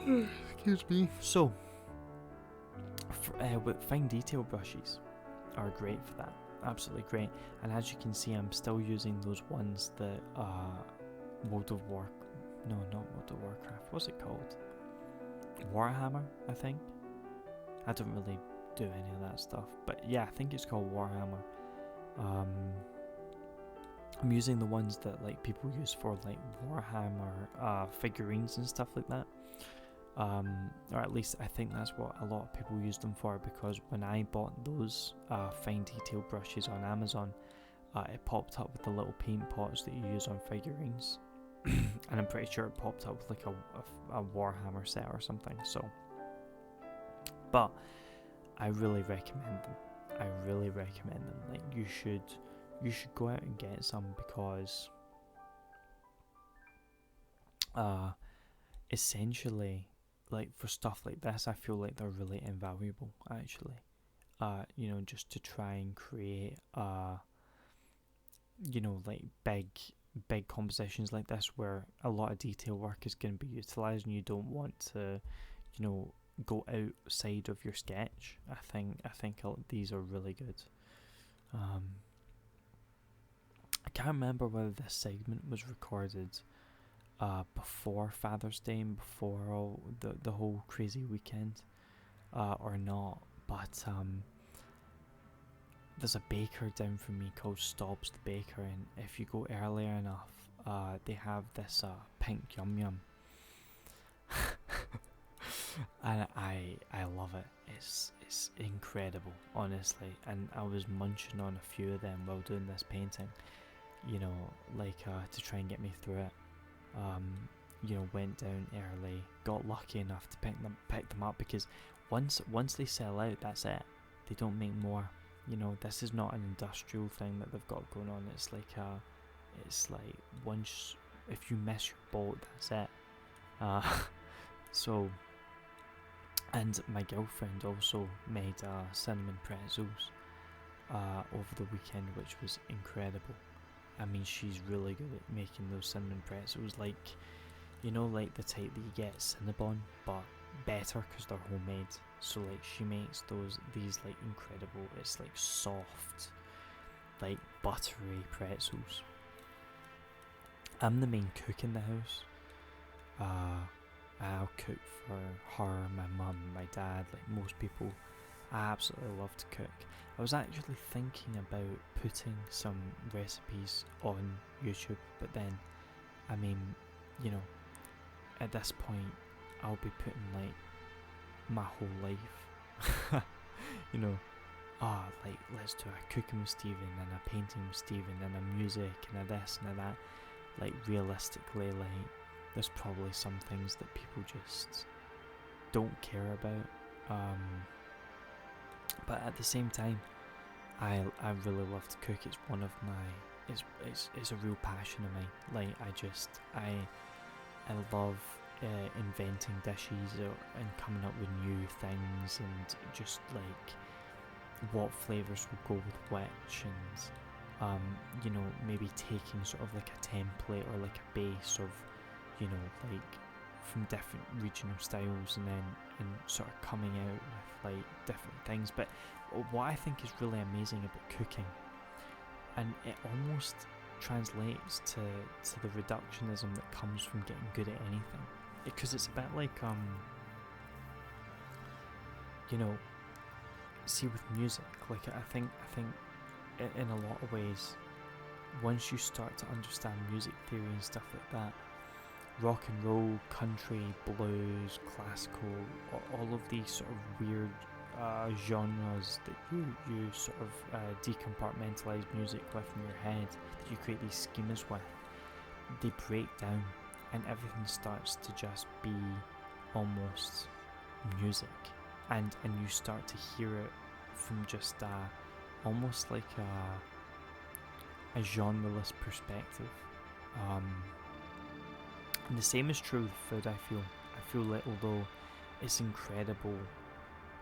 excuse me. So with fine detail brushes are great for that, absolutely great. And as you can see, I'm still using those ones that not World of Warcraft, what's it called, Warhammer, I think. I don't really do any of that stuff, but yeah, I think it's called Warhammer. I'm using the ones that like people use for like Warhammer figurines and stuff like that, or at least I think that's what a lot of people use them for, because when I bought those fine detail brushes on Amazon, it popped up with the little paint pots that you use on figurines, and I'm pretty sure it popped up with like a Warhammer set or something. So, but I really recommend them. I really recommend them. Like, you should go out and get some, because essentially, like, for stuff like this, I feel like they're really invaluable, actually. You know, just to try and create you know, like big compositions like this, where a lot of detail work is going to be utilized and you don't want to, you know, go outside of your sketch. I think these are really good. I can't remember whether this segment was recorded before Father's Day and before all the whole crazy weekend or not, but there's a baker down from me called Stobbs the Baker, and if you go earlier enough, they have this pink yum yum. And I love it. It's incredible, honestly. And I was munching on a few of them while doing this painting, to try and get me through it. Went down early, got lucky enough to pick them up, because once they sell out, that's it. They don't make more. This is not an industrial thing that they've got going on. It's like once, if you miss your boat, that's it. So, and my girlfriend also made cinnamon pretzels over the weekend, which was incredible. I mean, she's really good at making those cinnamon pretzels, like the type that you get at Cinnabon, but better because they're homemade. So like she makes these like incredible, it's like soft, like buttery pretzels. I'm the main cook in the house. I'll cook for her, my mum, my dad, like most people. I absolutely love to cook. I was actually thinking about putting some recipes on YouTube, but then, I mean, at this point, I'll be putting like my whole life, like let's do a cooking with Stephen and a painting with Stephen and a music and a this and a that. Like realistically, like there's probably some things that people just don't care about. But at the same time, I really love to cook. It's one of my it's a real passion of mine. Like I love inventing dishes and coming up with new things, and just like what flavours will go with which, and maybe taking sort of like a template or like a base of like from different regional styles, and sort of coming out with like different things. But what I think is really amazing about cooking, and it almost translates to the reductionism that comes from getting good at anything, because it's a bit like see with music, like I think in a lot of ways, once you start to understand music theory and stuff like that, rock and roll, country, blues, classical, all of these sort of weird genres that you sort of decompartmentalize music with in your head, that you create these schemas with, they break down, and everything starts to just be almost music, and you start to hear it from just almost like a genreless perspective. And the same is true with food. I feel like although it's incredible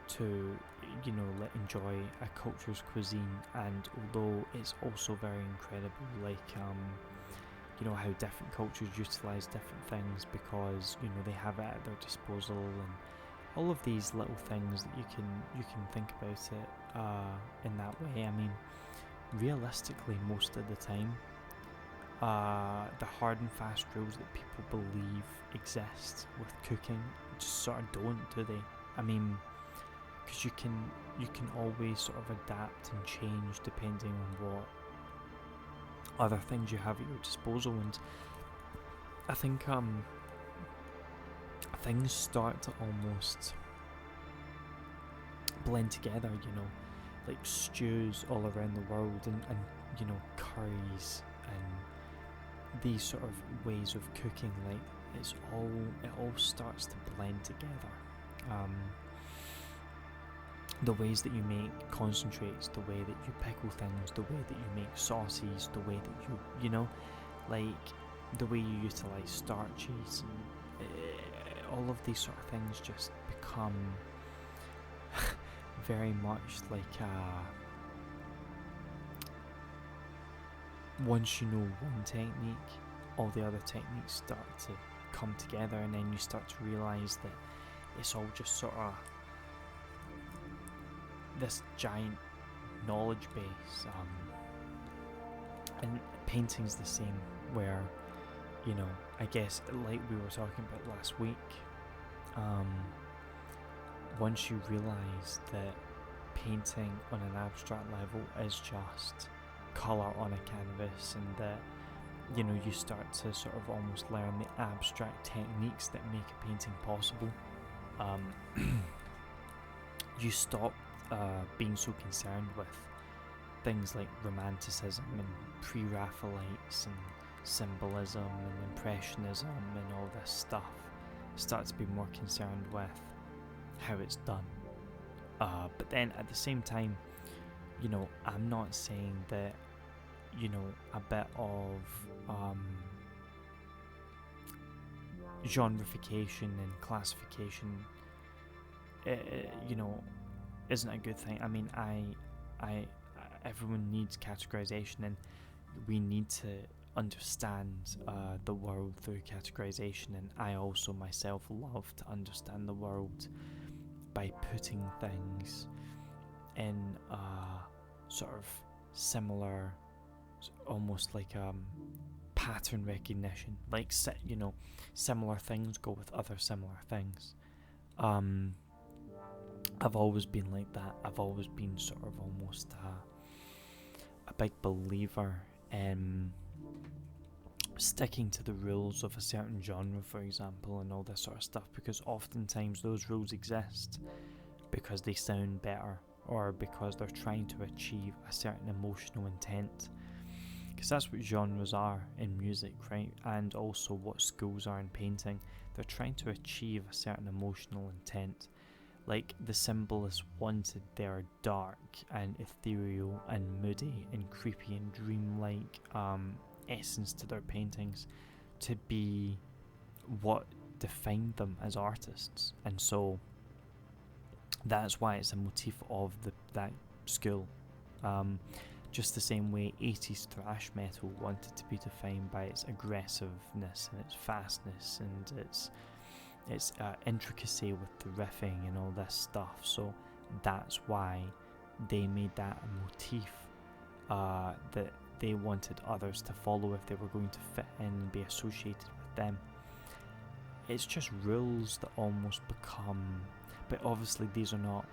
to enjoy a culture's cuisine, and although it's also very incredible like how different cultures utilize different things because they have it at their disposal, and all of these little things that you can think about it in that way. I mean, realistically, most of the time, the hard and fast rules that people believe exist with cooking just sort of don't, do they? I mean, because you can always sort of adapt and change depending on what other things you have at your disposal, and I think things start to almost blend together, like stews all around the world, and curries, and these sort of ways of cooking, like it all starts to blend together. The ways that you make concentrates, the way that you pickle things, the way that you make sauces, the way that you like the way you utilize starches, and all of these sort of things just become very much like once you know one technique, all the other techniques start to come together, and then you start to realise that it's all just sort of this giant knowledge base, And painting's the same, where, you know, I guess like we were talking about last week, once you realise that painting on an abstract level is just colour on a canvas, and that, you know, you start to sort of almost learn the abstract techniques that make a painting possible, you stop being so concerned with things like romanticism and pre-Raphaelites and symbolism and impressionism and all this stuff. Start to be more concerned with how it's done. But then at the same time, you know, I'm not saying that, you know, a bit of genreification and classification, you know, isn't a good thing. I mean, everyone needs categorization, and we need to understand the world through categorization, and I also myself love to understand the world by putting things in sort of similar, almost like pattern recognition, like you know, similar things go with other similar things. I've always been like that. I've always been sort of almost a big believer in sticking to the rules of a certain genre, for example, and all this sort of stuff, because oftentimes those rules exist because they sound better, or because they're trying to achieve a certain emotional intent, because that's what genres are in music, right? And also what schools are in painting. They're trying to achieve a certain emotional intent. Like the symbolists wanted their dark and ethereal and moody and creepy and dreamlike essence to their paintings to be what defined them as artists, and so that's why it's a motif of that school. Just the same way 80s thrash metal wanted to be defined by its aggressiveness and its fastness and its intricacy with the riffing and all this stuff. So that's why they made that a motif that they wanted others to follow if they were going to fit in and be associated with them. It's just rules that almost become, but obviously these are not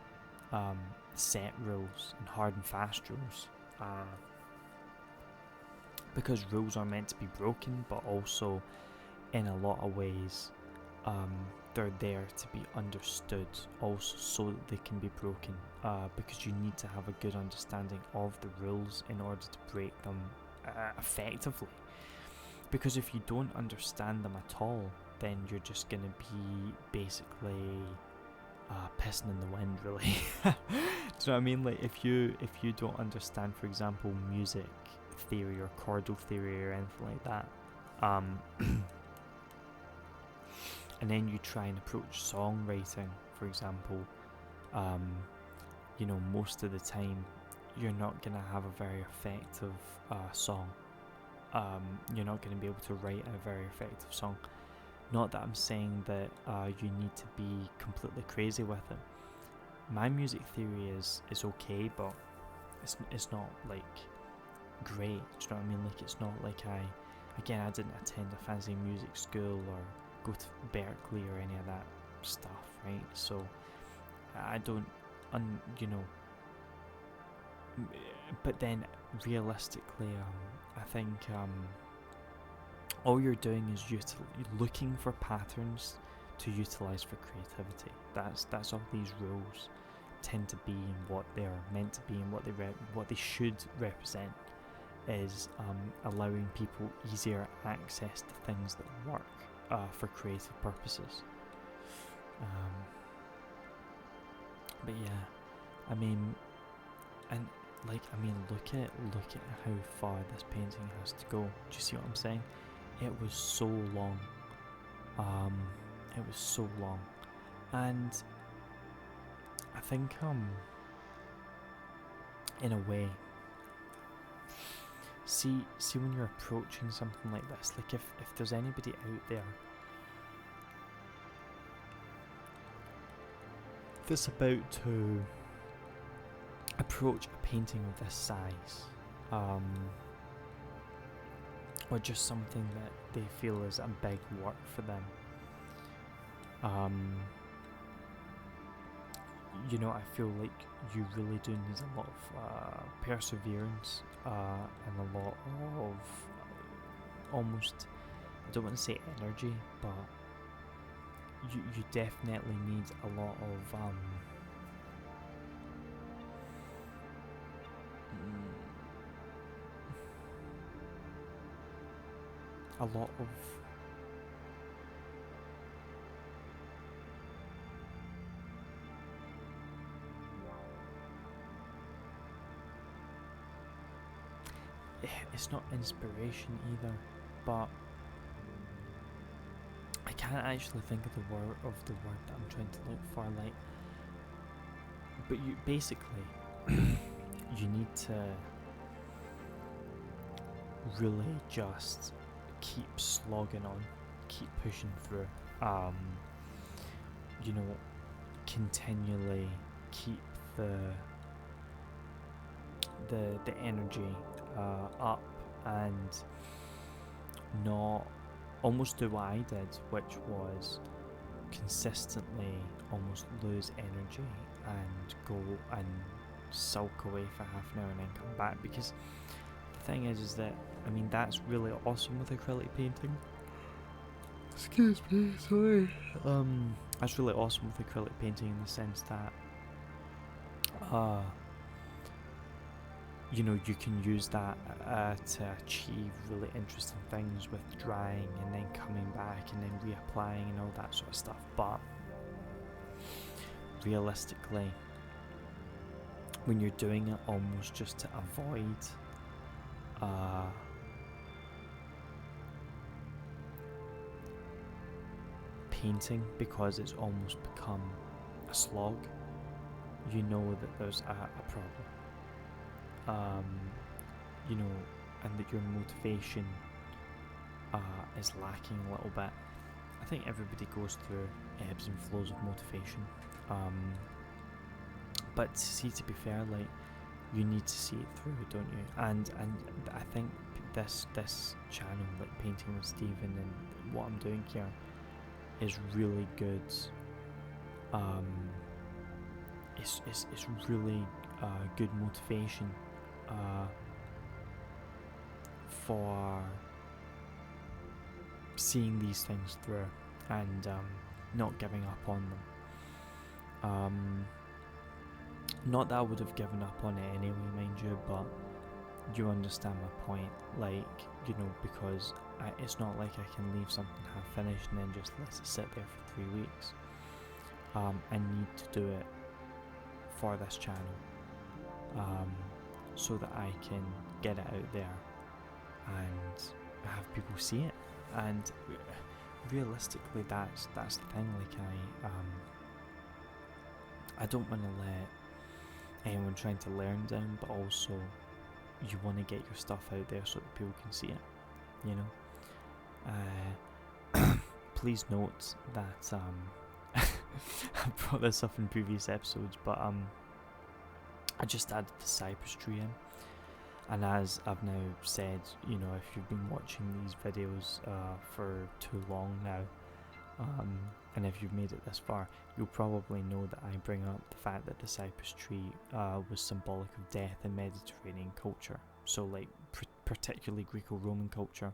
set rules and hard and fast rules, because rules are meant to be broken, but also in a lot of ways they're there to be understood also, so that they can be broken, because you need to have a good understanding of the rules in order to break them effectively. Because if you don't understand them at all, then you're just going to be basically pissing in the wind, really. Do you know what I mean? Like if you don't understand, for example, music theory or chordal theory or anything like that, and then you try and approach songwriting, for example, you know, most of the time you're not going to have a very effective song. You're not going to be able to write a very effective song. Not that I'm saying that you need to be completely crazy with it. My music theory is okay, but it's not like great. Do you know what I mean? Like it's not like I didn't attend a fancy music school or go to Berkeley or any of that stuff, right? So I don't, you know. But then realistically, I think all you're doing is looking for patterns to utilize for creativity. That's all these rules tend to be, and what they're meant to be, and what they should represent is allowing people easier access to things that work for creative purposes. But yeah, I mean, and like, I mean, look at how far this painting has to go. Do you see what I'm saying? It was so long. It was so long, and I think in a way, see when you're approaching something like this, like if there's anybody out there that's about to approach a painting of this size, or just something that they feel is a big work for them. You know, I feel like you really do need a lot of perseverance and a lot of almost, I don't want to say energy, but you definitely need a lot of a lot of it's not inspiration either, but I can't actually think of the word that I'm trying to look for. Like, but you basically you need to really just keep slogging on, keep pushing through. You know, continually keep the energy up, and not almost do what I did, which was consistently almost lose energy and go and sulk away for half an hour and then come back. Because the thing is that, I mean, that's really awesome with acrylic painting. Excuse me, sorry. That's really awesome with acrylic painting in the sense that you know, you can use that to achieve really interesting things with drying and then coming back and then reapplying and all that sort of stuff. But realistically, when you're doing it almost just to avoid painting, because it's almost become a slog, you know that there's a problem. You know, and that your motivation is lacking a little bit. I think everybody goes through ebbs and flows of motivation. But to be fair, like, you need to see it through, don't you? And I think this channel, like Painting with Stephen, and what I'm doing here is really good. It's really good motivation for seeing these things through and not giving up on them. Not that I would have given up on it anyway, mind you, but you understand my point. Like, you know, because it's not like I can leave something half finished and then just let it sit there for 3 weeks. I need to do it for this channel, so that I can get it out there and have people see it. And realistically, that's the thing. Like, I don't want to let anyone trying to learn down, but also you want to get your stuff out there so that people can see it, you know. Please note that I brought this up in previous episodes, but I just added the cypress tree in, and as I've now said, you know, if you've been watching these videos for too long now, and if you've made it this far, you'll probably know that I bring up the fact that the cypress tree was symbolic of death in Mediterranean culture, so like particularly Greco-Roman culture,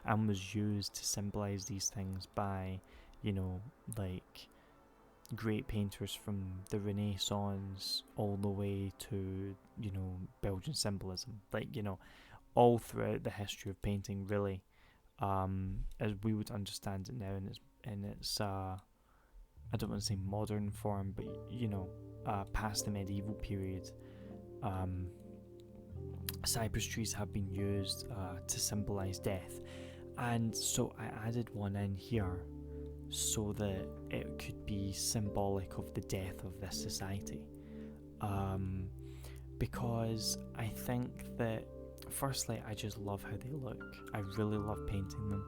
and was used to symbolize these things by, you know, like great painters from the Renaissance all the way to, you know, Belgian symbolism, like, you know, all throughout the history of painting, really, as we would understand it now in its I don't want to say modern form, but, you know, past the medieval period. Cypress trees have been used to symbolize death, and so I added one in here so that it could be symbolic of the death of this society, because I think that, firstly, I just love how they look. I really love painting them.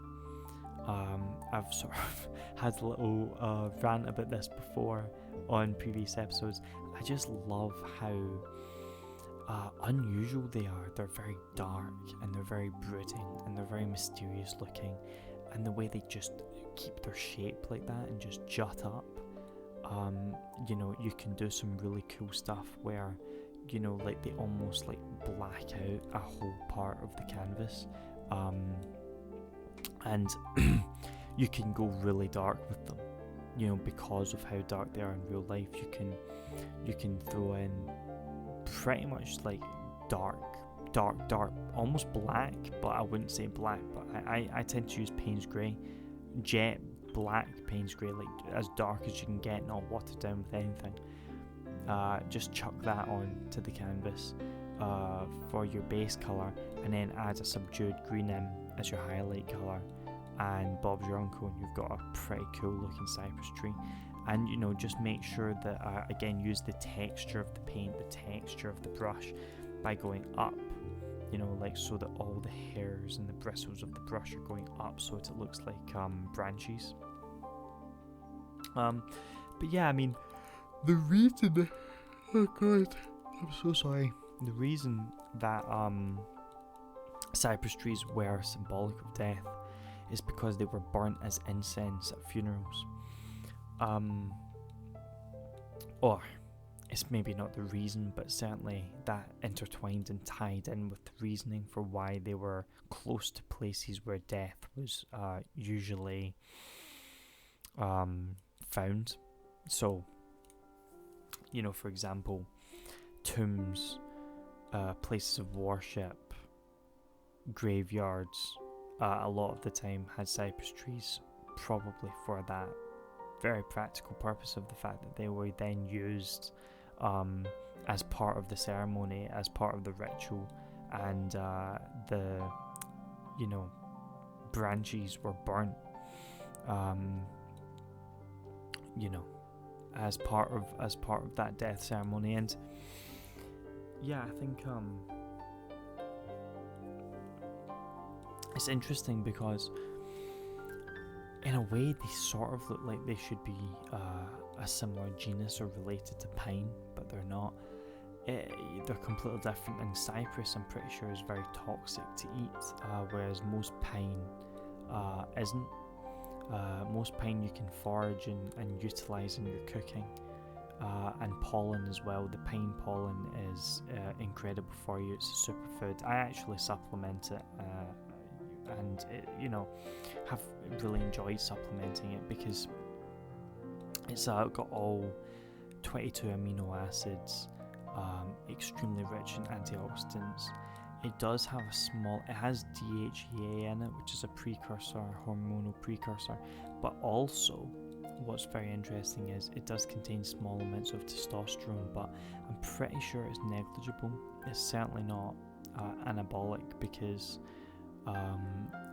I've sort of had a little rant about this before on previous episodes. I just love how unusual they are. They're very dark, and they're very brooding, and they're very mysterious looking, and the way they just keep their shape like that and just jut up. You can do some really cool stuff where, like they almost like black out a whole part of the canvas, and you can go really dark with them, because of how dark they are in real life. You can throw in pretty much like dark, almost black, but I wouldn't say black, but I tend to use Paynes Grey, jet black Paynes Grey, like as dark as you can get, not watered down with anything. Just chuck that on to the canvas for your base colour, and then add a subdued green in as your highlight colour, and Bob's your uncle, and you've got a pretty cool looking cypress tree. And just make sure that again, use the texture of the paint, the texture of the brush, by going up, like so that all the hairs and the bristles of the brush are going up, so it looks like branches. But yeah, I mean, the reason, oh god, I'm so sorry. The reason that cypress trees were symbolic of death is because they were burnt as incense at funerals. Or it's maybe not the reason, but certainly that intertwined and tied in with the reasoning for why they were close to places where death was usually found. So, for example, tombs, places of worship, graveyards, a lot of the time had cypress trees, probably for that very practical purpose of the fact that they were then used as part of the ceremony, as part of the ritual, and the branches were burnt as part of that death ceremony. And yeah, I think it's interesting because in a way they sort of look like they should be a similar genus or related to pine, but they're not. They're completely different, and cypress, I'm pretty sure, is very toxic to eat, whereas most pine isn't. Most pine you can forage and utilise in your cooking, and pollen as well. The pine pollen is incredible for you. It's a superfood. I actually supplement it, and have really enjoyed supplementing it because it's got all 22 amino acids, extremely rich in antioxidants. It does have it has DHEA in it, which is a precursor, hormonal precursor, but also what's very interesting is it does contain small amounts of testosterone, but I'm pretty sure it's negligible. It's certainly not anabolic, because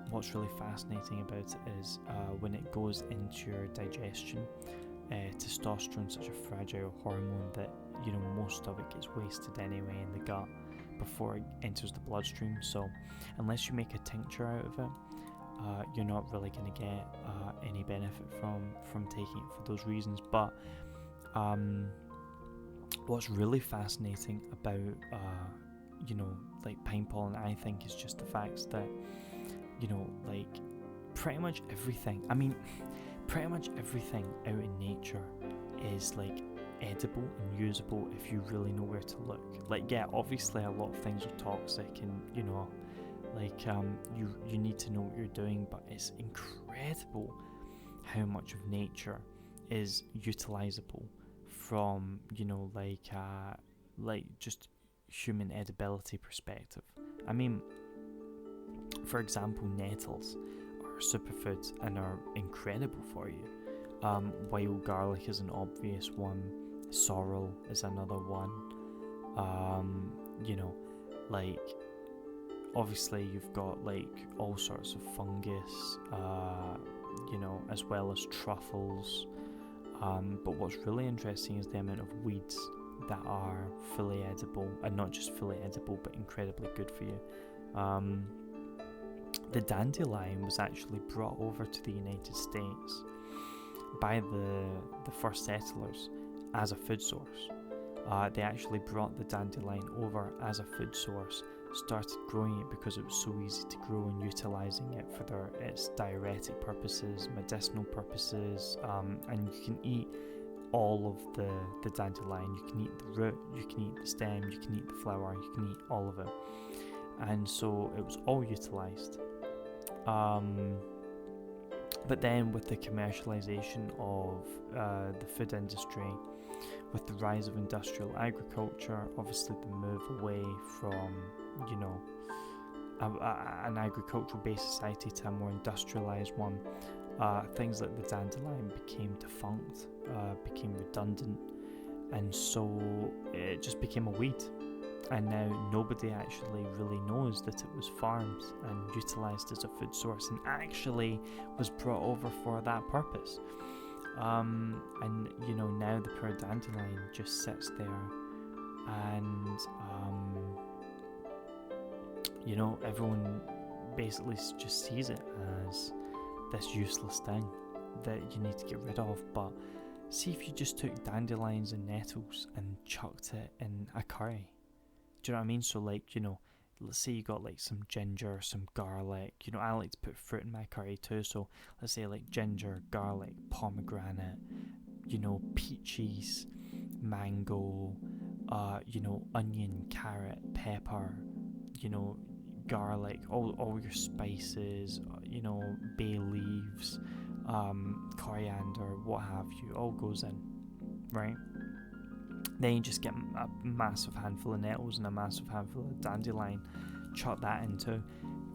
what's really fascinating about it is when it goes into your digestion, testosterone is such a fragile hormone that most of it gets wasted anyway in the gut before it enters the bloodstream. So unless you make a tincture out of it, you're not really going to get any benefit from taking it for those reasons. But what's really fascinating about like pine pollen, I think, is just the fact that like pretty much everything out in nature is like edible and usable if you really know where to look. Like, yeah, obviously a lot of things are toxic, and you need to know what you're doing, but it's incredible how much of nature is utilizable from just human edibility perspective. I mean, for example, nettles are superfoods and are incredible for you. Wild garlic is an obvious one. Sorrel is another one. Obviously you've got like all sorts of fungus, as well as truffles. But what's really interesting is the amount of weeds that are fully edible, and not just fully edible, but incredibly good for you. The dandelion was actually brought over to the United States by the first settlers as a food source. They actually brought the dandelion over as a food source, started growing it because it was so easy to grow, and utilising it for its diuretic purposes, medicinal purposes, and you can eat all of the dandelion. You can eat the root, you can eat the stem, you can eat the flower, you can eat all of it. And so it was all utilised. But then with the commercialisation of the food industry, with the rise of industrial agriculture, obviously the move away from, an agricultural-based society to a more industrialised one, things like the dandelion became defunct, became redundant, and so it just became a weed. And now nobody actually really knows that it was farmed and utilised as a food source and actually was brought over for that purpose. And now the poor dandelion just sits there, and everyone basically just sees it as this useless thing that you need to get rid of. But see if you just took dandelions and nettles and chucked it in a curry. Do you know what I mean? So let's say you got like some ginger, some garlic. I like to put fruit in my curry too. So let's say like ginger, garlic, pomegranate, peaches, mango, onion, carrot, pepper, garlic, all your spices, bay leaves, coriander, what have you, all goes in, right? Then you just get a massive handful of nettles and a massive handful of dandelion, chuck that into.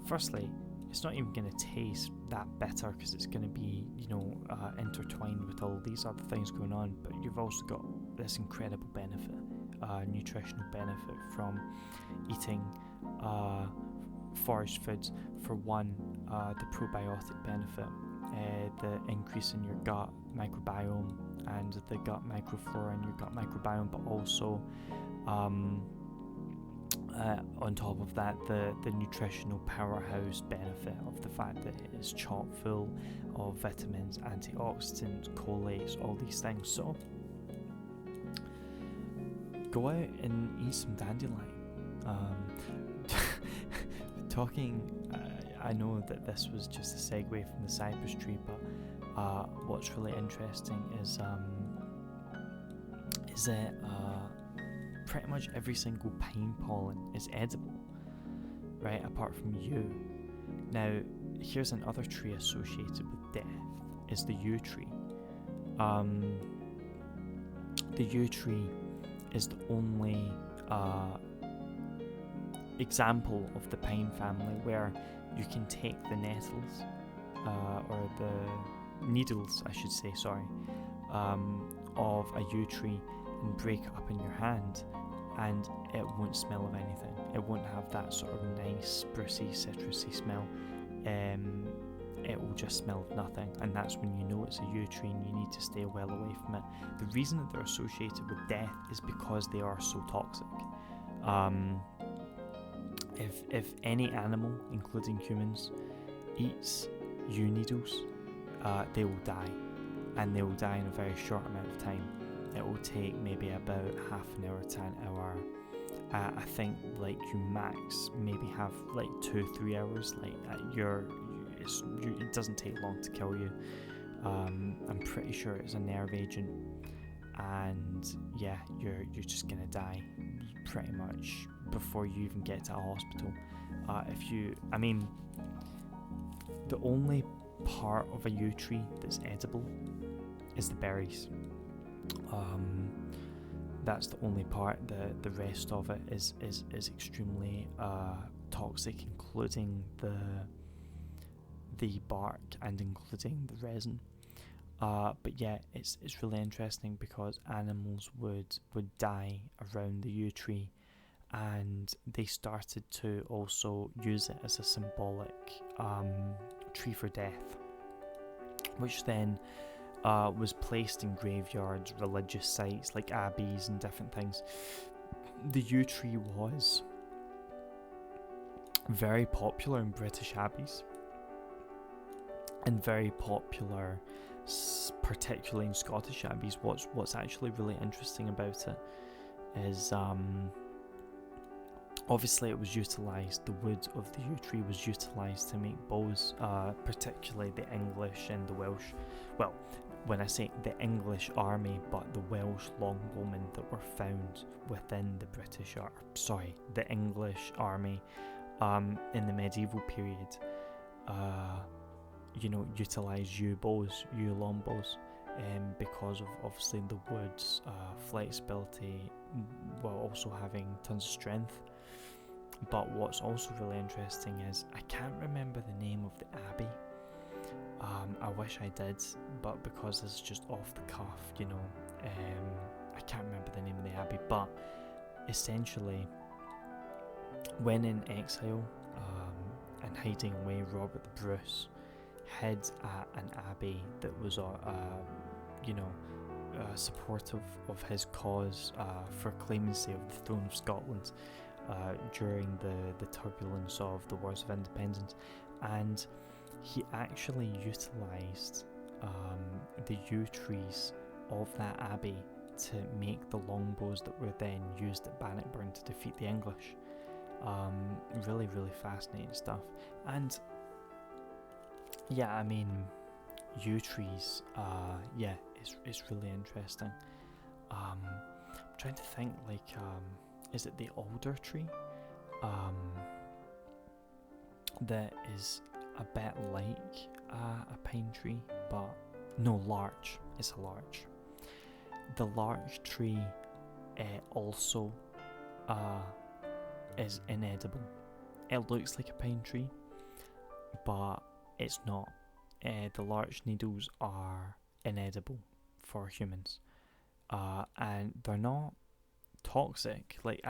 Firstly, it's not even going to taste that bitter because it's going to be, intertwined with all these other things going on. But you've also got this incredible benefit, nutritional benefit from eating foraged foods. For one, the probiotic benefit, the increase in your gut microbiome and the gut microflora and your gut microbiome, but also on top of that, the nutritional powerhouse benefit of the fact that it is chock full of vitamins, antioxidants, cholates, all these things. So go out and eat some dandelion. I know that this was just a segue from the cypress tree, but what's really interesting is that pretty much every single pine pollen is edible, right, apart from yew. Now, here's another tree associated with death, is the yew tree. The yew tree is the only example of the pine family where you can take the nettles, or the needles, I should say, of a yew tree and break it up in your hand, and it won't smell of anything. It won't have that sort of nice, sprucey, citrusy smell. It will just smell of nothing, and that's when you know it's a yew tree and you need to stay well away from it. The reason that they're associated with death is because they are so toxic. If any animal, including humans, eats yew needles, they will die, and they will die in a very short amount of time. It will take maybe about half an hour to an hour. I think like you max maybe have like 2-3 hours. Like it doesn't take long to kill you. I'm pretty sure it's a nerve agent, and yeah, you're just gonna die pretty much before you even get to a hospital. The only part of a yew tree that's edible is the berries. That's the only part. The rest of it is extremely toxic, including the bark and including the resin. But yeah, it's really interesting because animals would die around the yew tree, and they started to also use it as a symbolic tree for death, which then was placed in graveyards, religious sites like abbeys and different things. The yew tree was very popular in British abbeys and very popular particularly in Scottish abbeys. What's actually really interesting about it is obviously it was utilised, the wood of the yew tree was utilised to make bows, particularly the English and the Welsh, well, when I say the English army, but the Welsh longbowmen that were found within the the English army in the medieval period, utilised yew bows, yew longbows, because of obviously the wood's flexibility while also having tons of strength. But what's also really interesting is I can't remember the name of the abbey. I wish I did, but because it's just off the cuff, I can't remember the name of the abbey. But essentially, when in exile and hiding away, Robert the Bruce hid at an abbey that was, supportive of his cause for claimancy of the throne of Scotland during the turbulence of the Wars of Independence, and he actually utilised the yew trees of that abbey to make the longbows that were then used at Bannockburn to defeat the English. Really, really fascinating stuff. And yeah, I mean, yew trees, it's really interesting. I'm trying to think, is it the alder tree? That is a bit like a pine tree, but no, larch. It's a larch. The larch tree also is inedible. It looks like a pine tree, but it's not. The larch needles are inedible for humans, and they're not toxic. They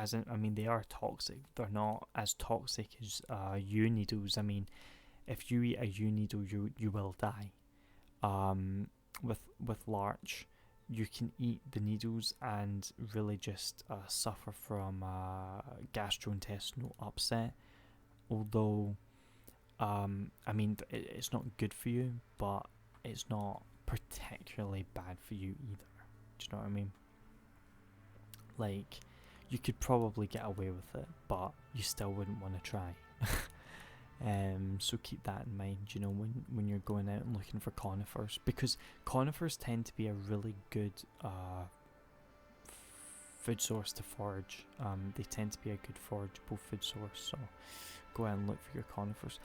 are toxic. They're not as toxic as yew needles. I mean, if you eat a yew needle, you will die. With larch, you can eat the needles and really just suffer from gastrointestinal upset. Although, it's not good for you, but it's not particularly bad for you either. Do you know what I mean? Like, you could probably get away with it, but you still wouldn't want to try. So keep that in mind, when you're going out and looking for conifers, because conifers tend to be a really good food source to forage. They tend to be a good forageable food source, so go out and look for your conifers.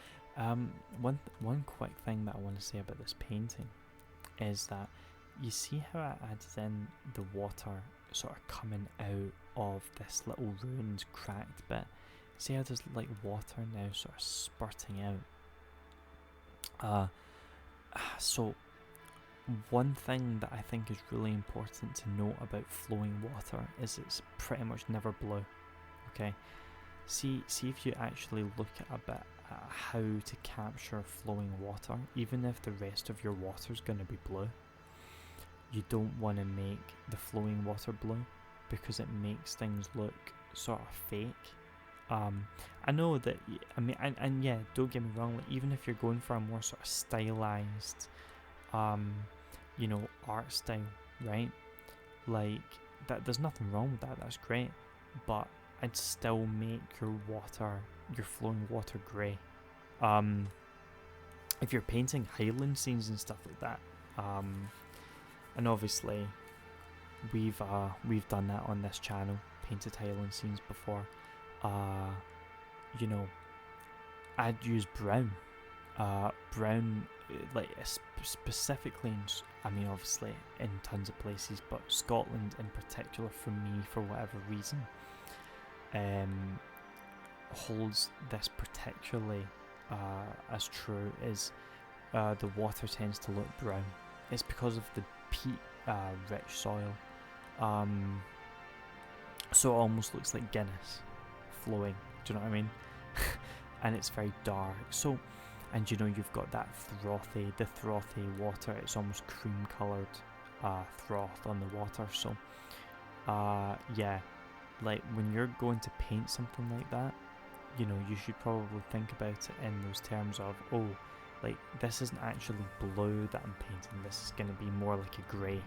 One quick thing that I want to say about this painting is that you see how I added in the water sort of coming out of this little ruined, cracked bit. See how there's water now sort of spurting out. So one thing that I think is really important to note about flowing water is it's pretty much never blue. Okay, see if you actually look at a bit at how to capture flowing water, even if the rest of your water is going to be blue, you don't want to make the flowing water blue because it makes things look sort of fake. I know that, don't get me wrong, even if you're going for a more sort of stylized, art style, right? That, there's nothing wrong with that, that's great, but I'd still make your flowing water grey. If you're painting Highland scenes and stuff like that, and obviously we've done that on this channel, painted Highland scenes before. I'd use brown, specifically obviously in tons of places, but Scotland in particular for me, for whatever reason, holds this particularly as true, is the water tends to look brown. It's because of the peat rich soil, so it almost looks like Guinness flowing, do you know what I mean? And it's very dark, so, and you've got that frothy water, it's almost cream coloured froth on the water, so when you're going to paint something like that, you should probably think about it in those terms of, this isn't actually blue that I'm painting, this is going to be more like a grey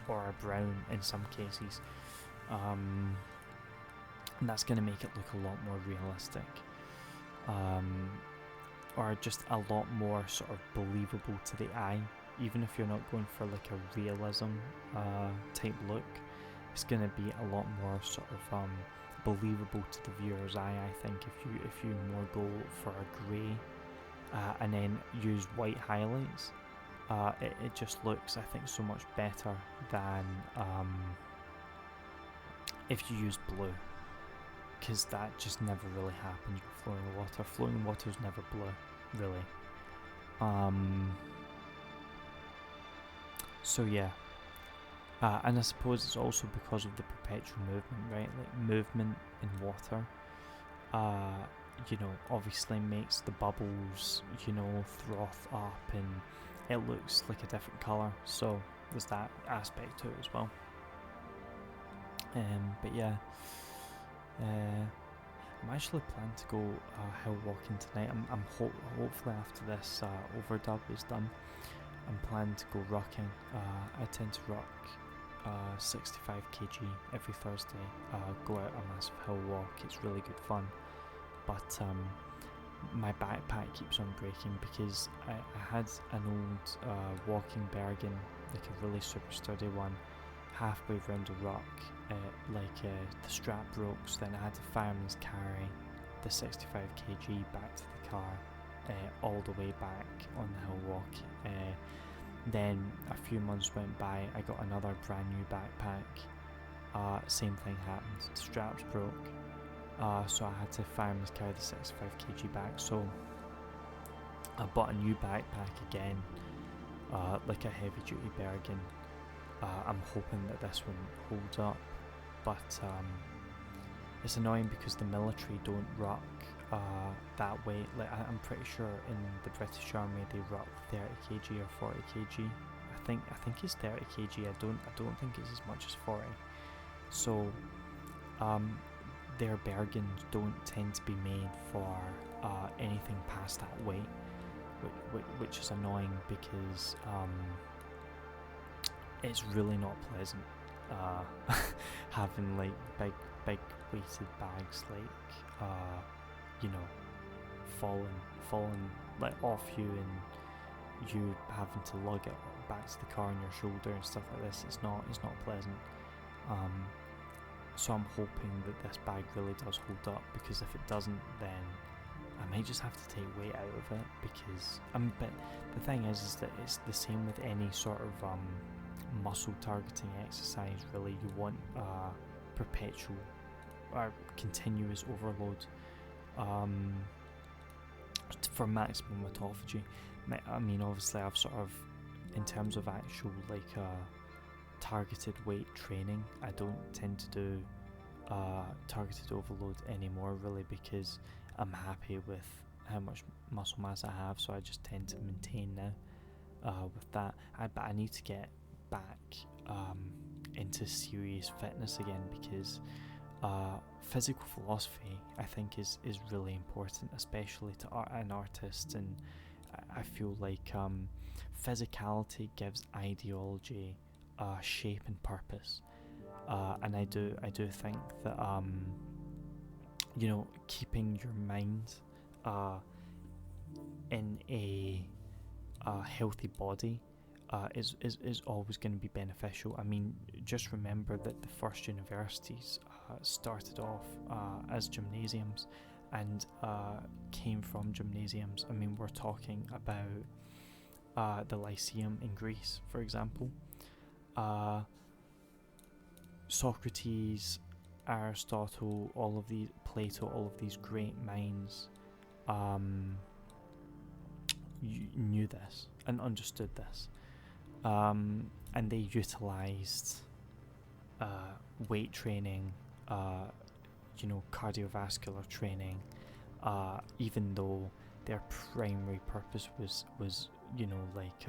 or a brown in some cases. And that's going to make it look a lot more realistic, or just a lot more sort of believable to the eye. Even if you're not going for like a realism type look, it's going to be a lot more sort of believable to the viewer's eye, I think, if you more go for a grey and then use white highlights. It just looks, I think, so much better than if you use blue, because that just never really happens with flowing water. Flowing water's never blue, really. So yeah, and I suppose it's also because of the perpetual movement, right? Like movement in water, you know, obviously makes the bubbles, you know, froth up, and it looks like a different colour. So there's that aspect to it as well. But yeah, I'm actually planning to go hill walking tonight. I'm hopefully after this overdub is done, I'm planning to go rucking. I tend to ruck 65 kg every Thursday. Go out a massive hill walk. It's really good fun, but my backpack keeps on breaking because I had an old walking Bergen, like a really super sturdy one. Halfway round the ruck, the strap broke, so then I had to fireman's carry the 65 kg back to the car, all the way back on the hill walk. Then a few months went by, I got another brand new backpack. Same thing happened, the straps broke, so I had to fireman's carry the 65 kg back. So I bought a new backpack again, like a heavy duty Bergen. I'm hoping that this one holds up, but it's annoying because the military don't ruck that way. Like I'm pretty sure in the British Army they ruck 30 kg or 40 kg. I think it's 30 kg. I don't think it's as much as 40. So their Bergens don't tend to be made for anything past that weight, which is annoying because it's really not pleasant having like big weighted bags like you know falling like off you, and you having to lug it back to the car on your shoulder and stuff like this. It's not pleasant. So I'm hoping that this bag really does hold up, because if it doesn't, then I might just have to take weight out of it, because but the thing is that it's the same with any sort of muscle targeting exercise. Really, you want perpetual or continuous overload for maximum autophagy. I mean, obviously I've sort of, in terms of actual like targeted weight training, I don't tend to do targeted overload anymore, really, because I'm happy with how much muscle mass I have, so I just tend to maintain now with that. But I need to get back into serious fitness again, because physical philosophy, I think, is really important, especially to an artist, and I feel like physicality gives ideology shape and purpose, and I do think that you know, keeping your mind in a healthy body is always going to be beneficial. I mean, just remember that the first universities started off as gymnasiums, and came from gymnasiums. I mean, we're talking about the Lyceum in Greece, for example. Socrates, Aristotle, Plato, all of these great minds knew this and understood this, and they utilized weight training, you know, cardiovascular training, even though their primary purpose was you know, like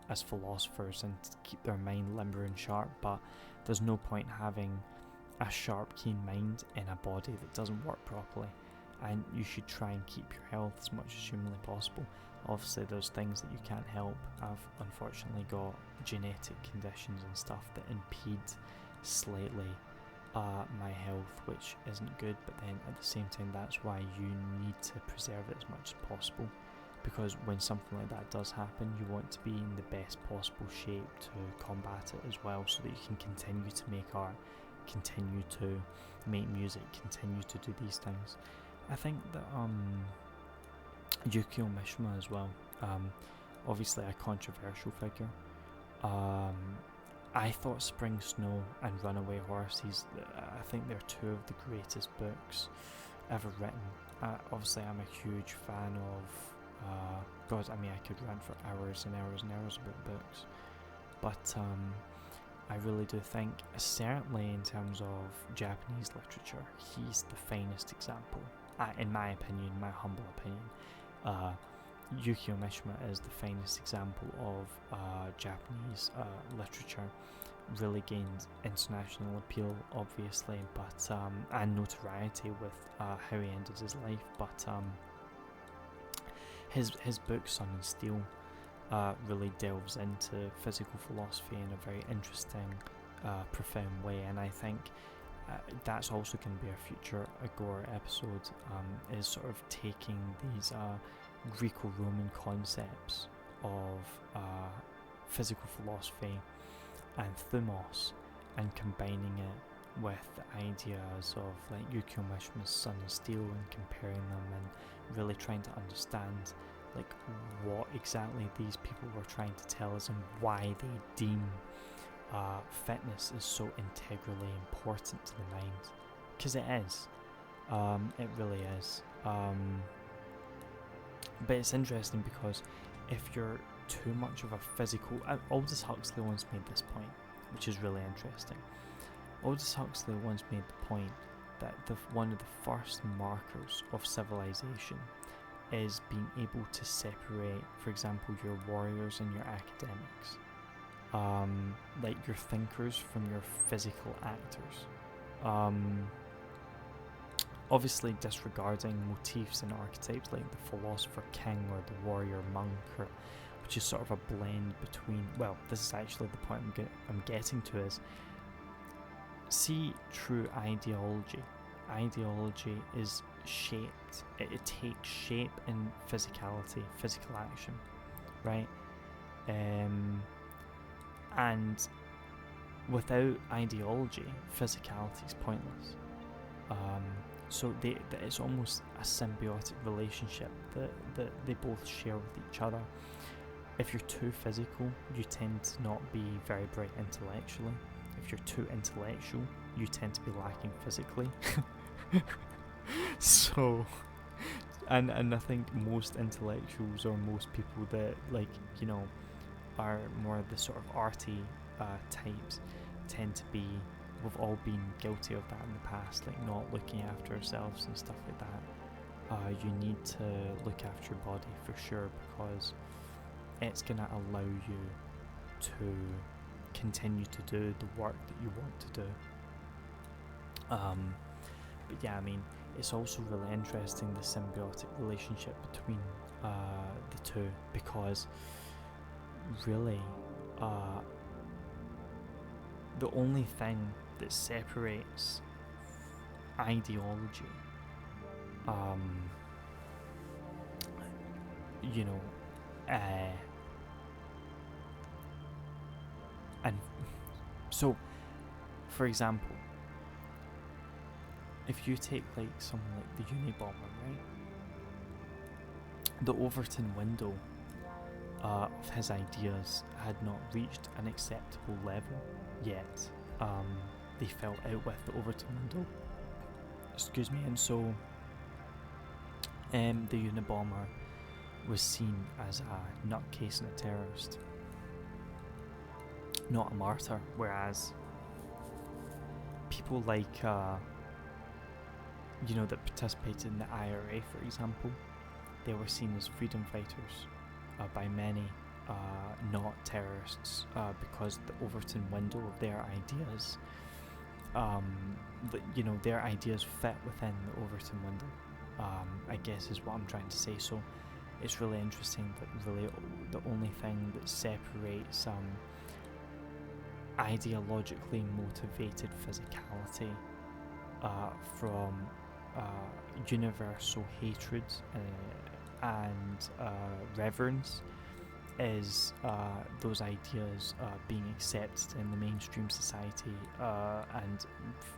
as philosophers, and to keep their mind limber and sharp. But there's no point having a sharp, keen mind in a body that doesn't work properly, and you should try and keep your health as much as humanly possible. Obviously there's things that you can't help. I've unfortunately got genetic conditions and stuff that impede slightly my health, which isn't good, but then at the same time that's why you need to preserve it as much as possible, because when something like that does happen, you want to be in the best possible shape to combat it as well, so that you can continue to make art, continue to make music, continue to do these things. I think that Yukio Mishima as well, obviously a controversial figure. I thought Spring Snow and Runaway Horses, I think they're two of the greatest books ever written. Obviously I'm a huge fan of, God, I mean I could rant for hours and hours and hours about books, but I really do think, certainly in terms of Japanese literature, he's the finest example, in my opinion, my humble opinion. Yukio Mishima is the finest example of Japanese literature. Really gained international appeal, obviously, but and notoriety with how he ended his life. But his book Sun and Steel really delves into physical philosophy in a very interesting, profound way, and I think that's also going to be a future Agora episode. Is sort of taking these Greco-Roman concepts of physical philosophy and thumos and combining it with the ideas of like Yukio Mishima's Sun and Steel and comparing them and really trying to understand like what exactly these people were trying to tell us and why they deem fitness is so integrally important to the mind, because it is. It really is. But it's interesting because if you're too much of a physical... Aldous Huxley once made this point, which is really interesting. Aldous Huxley once made the point that one of the first markers of civilization is being able to separate, for example, your warriors and your academics. Like your thinkers from your physical actors. Obviously disregarding motifs and archetypes like the philosopher king or the warrior monk, which is sort of a blend between, well, this is actually the point I'm getting to, is see true ideology. Ideology is shaped, it takes shape in physicality, physical action, right? And without ideology, physicality is pointless. So it's almost a symbiotic relationship that they both share with each other. If you're too physical, you tend to not be very bright intellectually. If you're too intellectual, you tend to be lacking physically. So, and I think most intellectuals or most people that, like, you know, are more the sort of arty types tend to be, we've all been guilty of that in the past, like not looking after ourselves and stuff like that. You need to look after your body for sure, because it's going to allow you to continue to do the work that you want to do. But yeah, I mean, it's also really interesting, the symbiotic relationship between the two, because really the only thing that separates ideology, you know, and so, for example, if you take like someone like the Unabomber, right? The Overton window of his ideas had not reached an acceptable level yet. They fell out with the Overton window. Excuse me, and so the Unabomber was seen as a nutcase and a terrorist, not a martyr, whereas people like you know, that participated in the IRA, for example, they were seen as freedom fighters by many, not terrorists, because the Overton window of their ideas, you know, their ideas fit within the Overton window, I guess is what I'm trying to say. So it's really interesting that really the only thing that separates ideologically motivated physicality from universal hatred and reverence is those ideas being accepted in the mainstream society and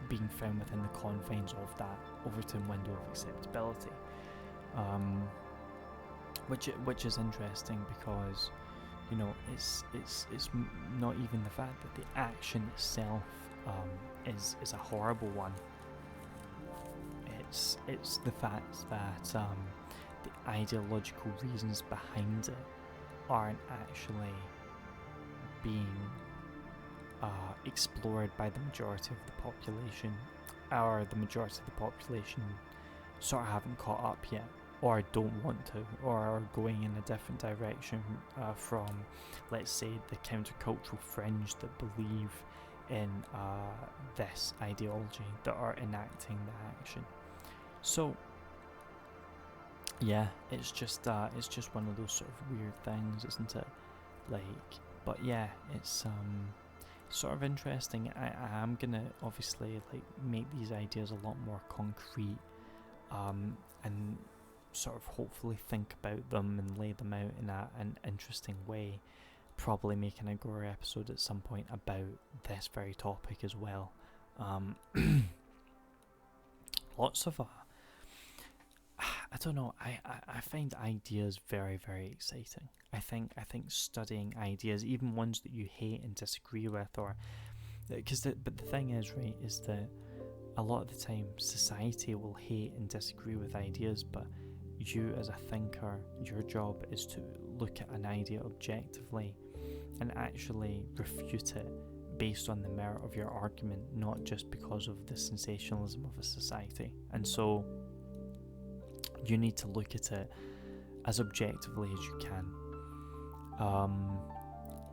being found within the confines of that Overton window of acceptability, which is interesting because, you know, it's not even the fact that the action itself is a horrible one. It's the fact that the ideological reasons behind it aren't actually being explored by the majority of the population, or the majority of the population sort of haven't caught up yet, or don't want to, or are going in a different direction from, let's say, the countercultural fringe that believe in this ideology, that are enacting the action. So yeah, it's just one of those sort of weird things, isn't it? Like, but yeah, it's sort of interesting. I am gonna obviously like make these ideas a lot more concrete, and sort of hopefully think about them and lay them out in an interesting way. Probably make an Agora episode at some point about this very topic as well. Lots of I don't know. I find ideas very, very exciting. I think studying ideas, even ones that you hate and disagree with, or but the thing is, right, is that a lot of the time society will hate and disagree with ideas, but you as a thinker, your job is to look at an idea objectively and actually refute it based on the merit of your argument, not just because of the sensationalism of a society. And so you need to look at it as objectively as you can.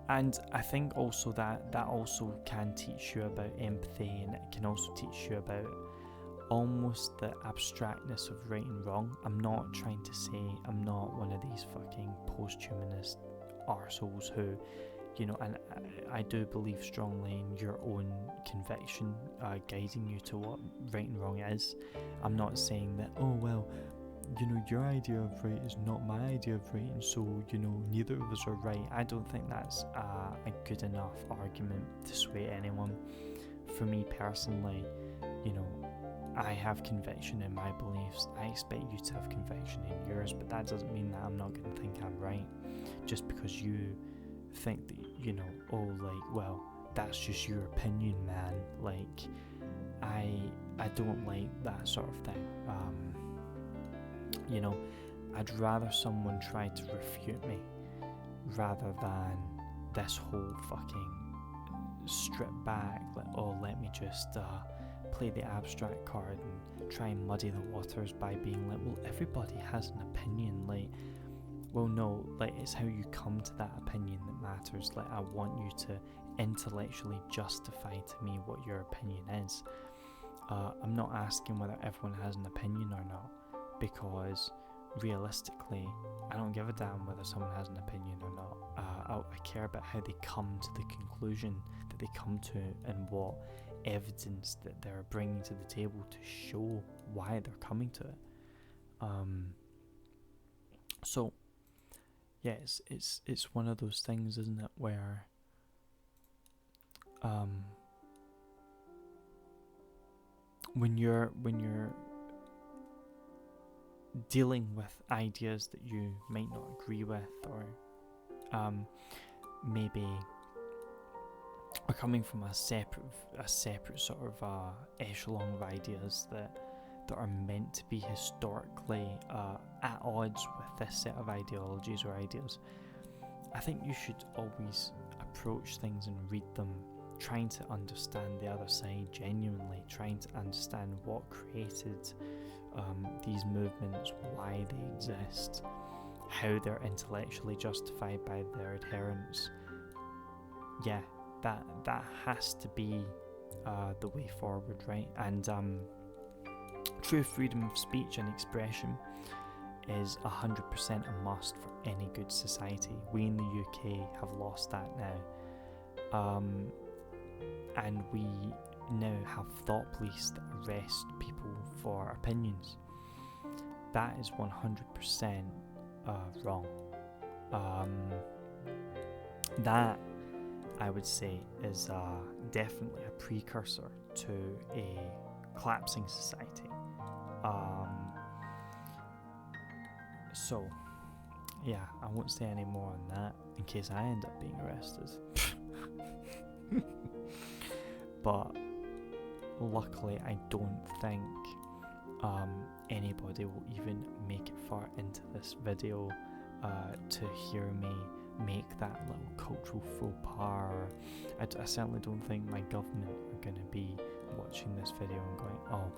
And I think also that also can teach you about empathy, and it can also teach you about almost the abstractness of right and wrong. I'm not trying to say I'm not one of these fucking post-humanist arseholes who, you know, and I do believe strongly in your own conviction guiding you to what right and wrong is. I'm not saying that, oh well, you know, your idea of right is not my idea of right, and so, you know, neither of us are right. I don't think that's a good enough argument to sway anyone. For me personally, you know, I have conviction in my beliefs. I expect you to have conviction in yours, but that doesn't mean that I'm not going to think I'm right just because you think that, you know, oh, like, well, that's just your opinion, man. Like, I don't like that sort of thing. You know, I'd rather someone try to refute me rather than this whole fucking strip back, like, oh, let me just play the abstract card and try and muddy the waters by being like, well, everybody has an opinion. Like, well, no, like, it's how you come to that opinion that matters. Like, I want you to intellectually justify to me what your opinion is. I'm not asking whether everyone has an opinion or not, because realistically, I don't give a damn whether someone has an opinion or not. I care about how they come to the conclusion that they come to, and what evidence that they're bringing to the table to show why they're coming to it. So yeah, it's one of those things, isn't it, where when you're dealing with ideas that you might not agree with, or maybe are coming from a separate sort of echelon of ideas that are meant to be historically at odds with this set of ideologies or ideas, I think you should always approach things and read them trying to understand the other side genuinely, trying to understand what created these movements, why they exist, how they're intellectually justified by their adherents. Yeah, that has to be the way forward, right? And true freedom of speech and expression is 100% a must for any good society. We in the UK have lost that now. and we now have thought police that arrest people for opinions. That is 100% wrong. That, I would say, is definitely a precursor to a collapsing society. So, yeah, I won't say any more on that in case I end up being arrested. But luckily, I don't think anybody will even make it far into this video to hear me make that little cultural faux pas. I certainly don't think my government are going to be watching this video and going, oh,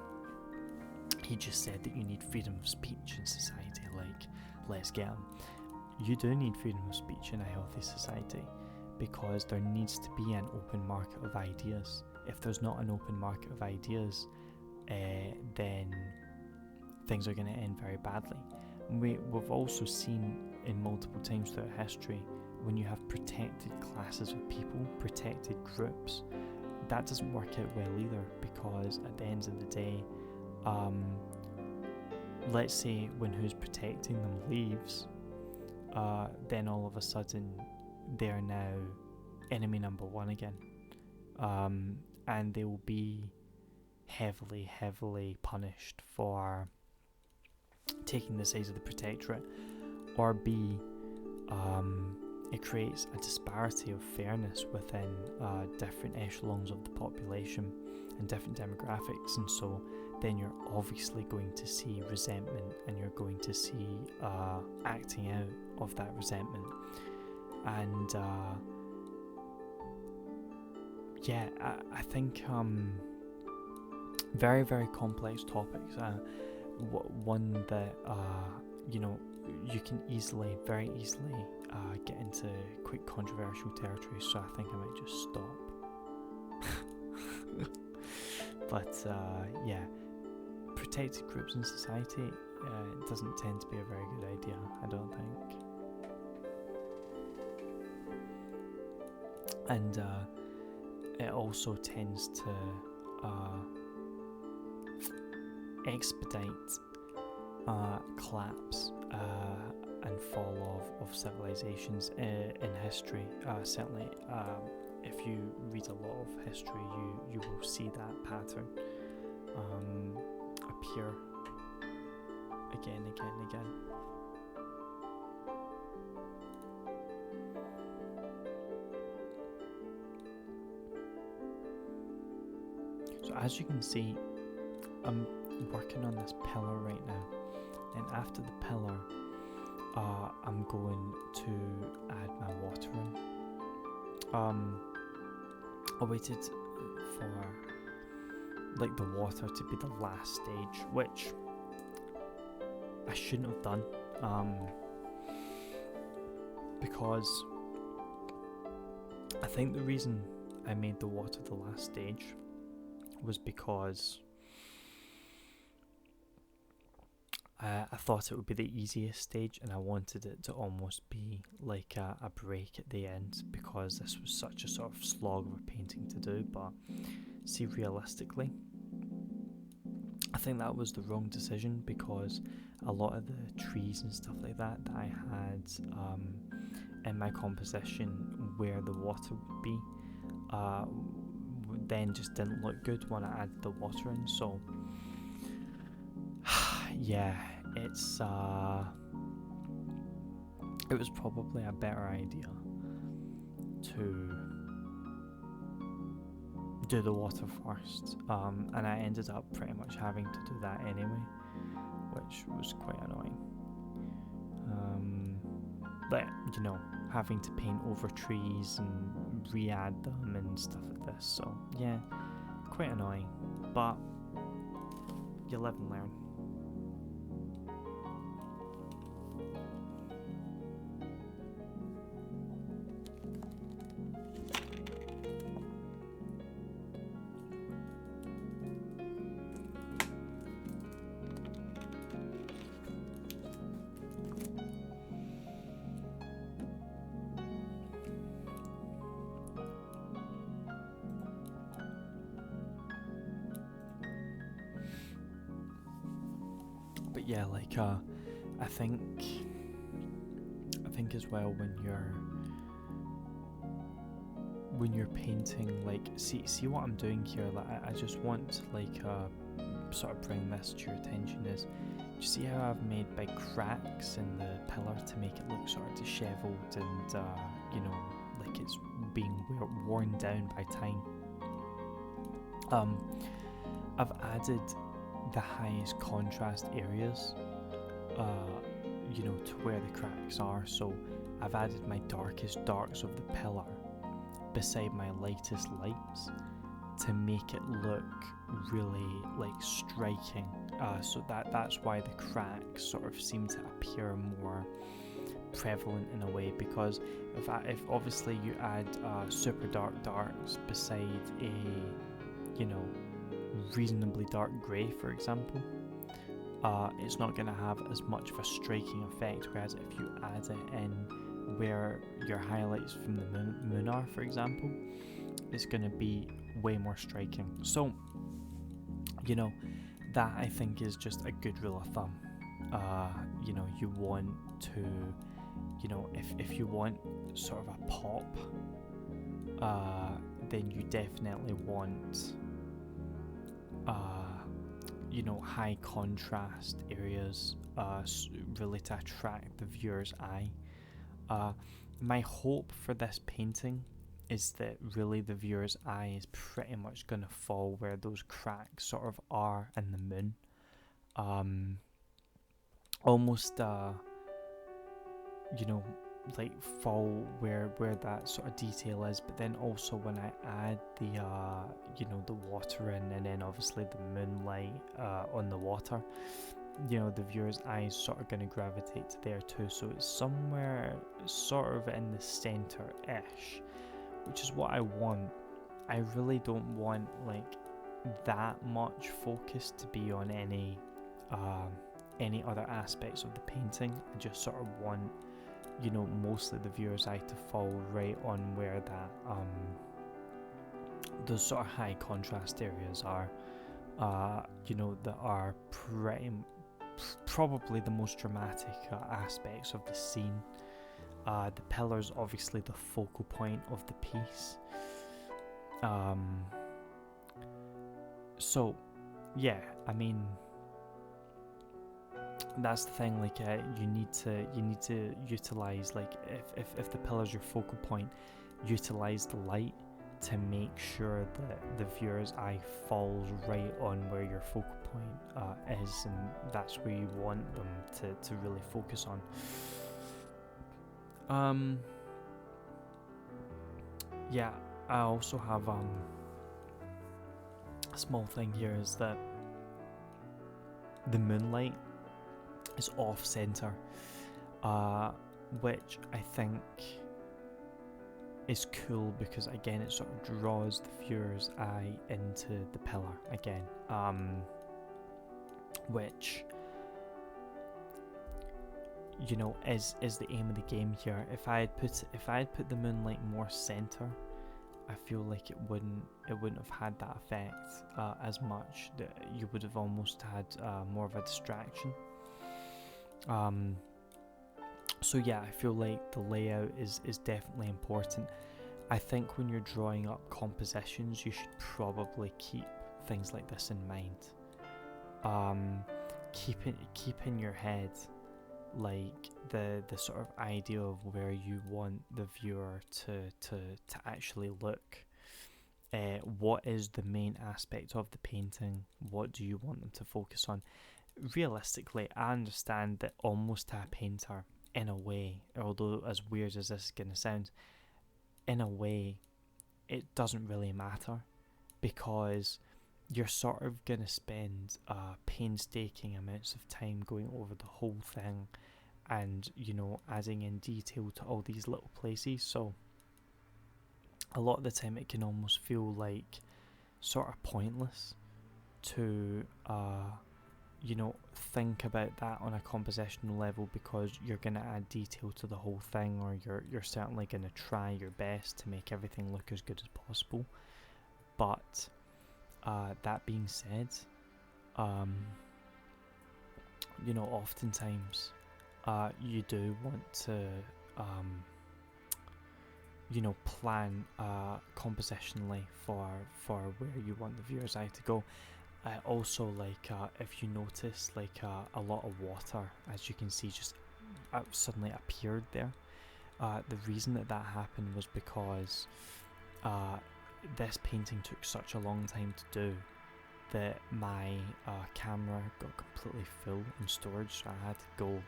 he just said that you need freedom of speech in society, like, let's get him. You do need freedom of speech in a healthy society, because there needs to be an open market of ideas. If there's not an open market of ideas, then things are going to end very badly. We've also seen in multiple times throughout history, when you have protected classes of people, protected groups, that doesn't work out well either, because at the end of the day, let's say when who's protecting them leaves, then all of a sudden they're now enemy number one again, and they will be heavily punished for taking the side of the protectorate. Or B, it creates a disparity of fairness within different echelons of the population and different demographics, and so then you're obviously going to see resentment, and you're going to see acting out of that resentment. And I think very complex topics. One that you can very easily get into quite controversial territory, so I think I might just stop. But protected groups in society doesn't tend to be a very good idea, I don't think. And it also tends to expedite collapse and fall of civilizations in history. Certainly, if you read a lot of history, you will see that pattern appear again. So as you can see, I'm working on this pillar right now, and after the pillar, I'm going to add my water in. I waited for the water to be the last stage, which I shouldn't have done, because I think the reason I made the water the last stage was because I thought it would be the easiest stage, and I wanted it to almost be like a break at the end, because this was such a sort of slog of a painting to do. But see, realistically, I think that was the wrong decision, because a lot of the trees and stuff like that I had in my composition where the water would be then just didn't look good when I added the water in. So yeah, it was probably a better idea to do the water first, and I ended up pretty much having to do that anyway, which was quite annoying. But having to paint over trees and re-add them and stuff like this, so yeah, quite annoying, but you live and learn. But yeah, like I think as well when you're painting, like see what I'm doing here. Like I just want to like sort of bring this to your attention. Is do you see how I've made big cracks in the pillar to make it look sort of dishevelled and you know, like it's being worn down by time. I've added the highest contrast areas you know, to where the cracks are. So I've added my darkest darks of the pillar beside my lightest lights to make it look really like striking. So that's why the cracks sort of seem to appear more prevalent in a way, because if obviously you add super dark darks beside a, you know, reasonably dark grey, for example, it's not going to have as much of a striking effect, whereas if you add it in where your highlights from the moon are, for example, it's going to be way more striking. So, you know, that I think is just a good rule of thumb. You know, you want to, you know, if you want sort of a pop, then you definitely want you know, high contrast areas really to attract the viewer's eye. My hope for this painting is that really the viewer's eye is pretty much going to fall where those cracks sort of are in the moon. Almost you know, like fall where that sort of detail is, but then also when I add the you know, the water in, and then obviously the moonlight on the water, you know, the viewer's eyes sort of going to gravitate to there too. So it's somewhere sort of in the center-ish, which is what I want. I really don't want like that much focus to be on any other aspects of the painting. I just sort of want, you know, mostly the viewer's eye to fall right on where that those sort of high contrast areas are, you know, that are probably the most dramatic aspects of the scene. The pillar's obviously the focal point of the piece. So yeah, I mean, that's the thing, like you need to utilize, like if the pillar's your focal point, utilize the light to make sure that the viewer's eye falls right on where your focal point is, and that's where you want them to really focus on. Yeah, I also have a small thing here, is that the moonlight is off center, which I think is cool because again it sort of draws the viewer's eye into the pillar again, which, you know, is the aim of the game here. If I had put the moonlight more center, I feel like it wouldn't have had that effect as much. That you would have almost had more of a distraction. So yeah, I feel like the layout is definitely important. I think when you're drawing up compositions, you should probably keep things like this in mind. Keep in your head like the sort of idea of where you want the viewer to actually look. What is the main aspect of the painting? What do you want them to focus on? Realistically, I understand that almost to a painter, in a way, although as weird as this is going to sound, in a way, it doesn't really matter, because you're sort of going to spend painstaking amounts of time going over the whole thing and, you know, adding in detail to all these little places. So a lot of the time it can almost feel like sort of pointless to you know, think about that on a compositional level, because you're going to add detail to the whole thing, or you're certainly going to try your best to make everything look as good as possible. But that being said, you know, oftentimes you do want to you know, plan compositionally for where you want the viewer's eye to go. Also, like if you notice, like a lot of water, as you can see, just suddenly appeared there. The reason that happened was because this painting took such a long time to do that my camera got completely full in storage, so I had to go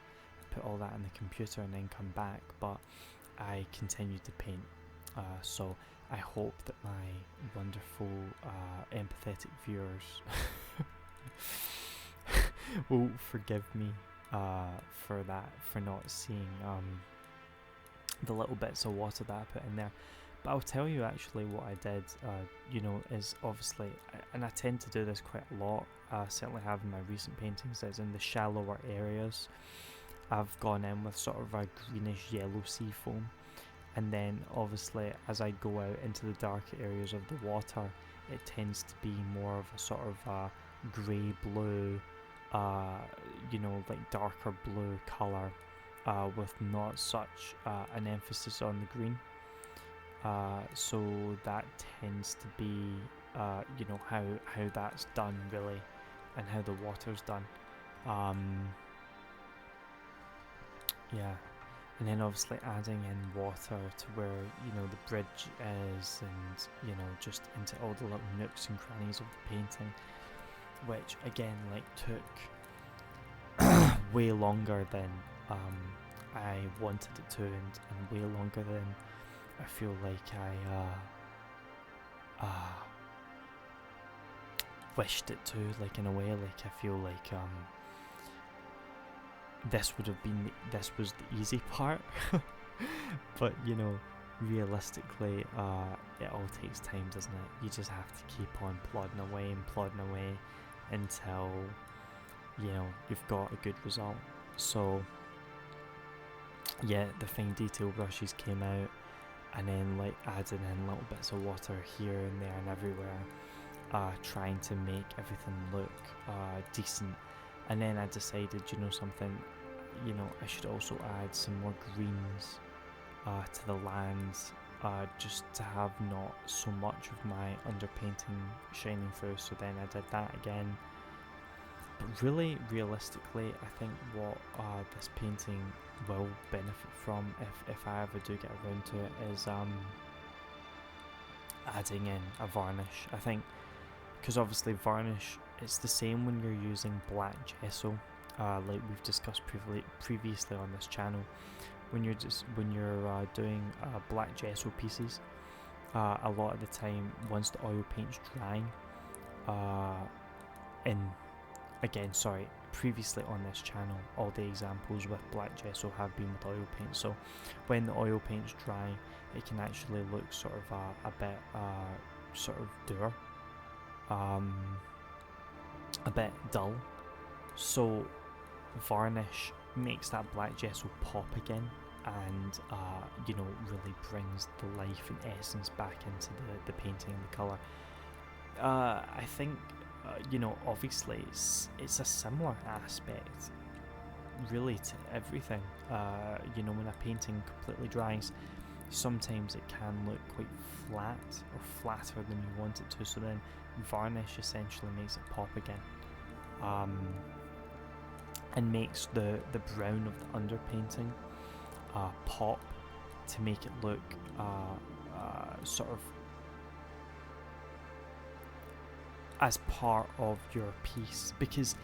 put all that in the computer and then come back, but I continued to paint. So I hope that my wonderful empathetic viewers will forgive me for that, for not seeing the little bits of water that I put in there. But I'll tell you actually what I did, you know, is obviously, and I tend to do this quite a lot, certainly have in my recent paintings, is in the shallower areas I've gone in with sort of a greenish yellow sea foam, and then obviously as I go out into the darker areas of the water, it tends to be more of a sort of a grey blue, you know, like darker blue colour, with not such an emphasis on the green. So that tends to be, you know, how that's done really, and how the water's done. Yeah, and then obviously adding in water to where, you know, the bridge is, and, you know, just into all the little nooks and crannies of the painting, which again, like, took way longer than I wanted it to, and way longer than I feel like I wished it to, like, in a way. Like, I feel like this was the easy part, but, you know, realistically, it all takes time, doesn't it? You just have to keep on plodding away until, you know, you've got a good result. So yeah, the fine detail brushes came out, and then, like, adding in little bits of water here and there and everywhere, trying to make everything look decent. And then I decided, you know something, you know, I should also add some more greens to the lands, just to have not so much of my underpainting shining through. So then I did that again. But really, realistically, I think what this painting will benefit from, if I ever do get around to it, is adding in a varnish. I think, because obviously varnish, it's the same when you're using black gesso, like we've discussed previously on this channel. When you're doing black gesso pieces, a lot of the time, once the oil paint's drying, previously on this channel, all the examples with black gesso have been with oil paint. So when the oil paint's dry, it can actually look sort of a bit sort of dour, a bit dull. So varnish makes that black gesso pop again, and you know, really brings the life and essence back into the painting and the colour. I think, you know, obviously it's a similar aspect really to everything. You know, when a painting completely dries, sometimes it can look quite flat, or flatter than you want it to, so then varnish essentially makes it pop again, and makes the brown of the underpainting pop, to make it look sort of as part of your piece. Because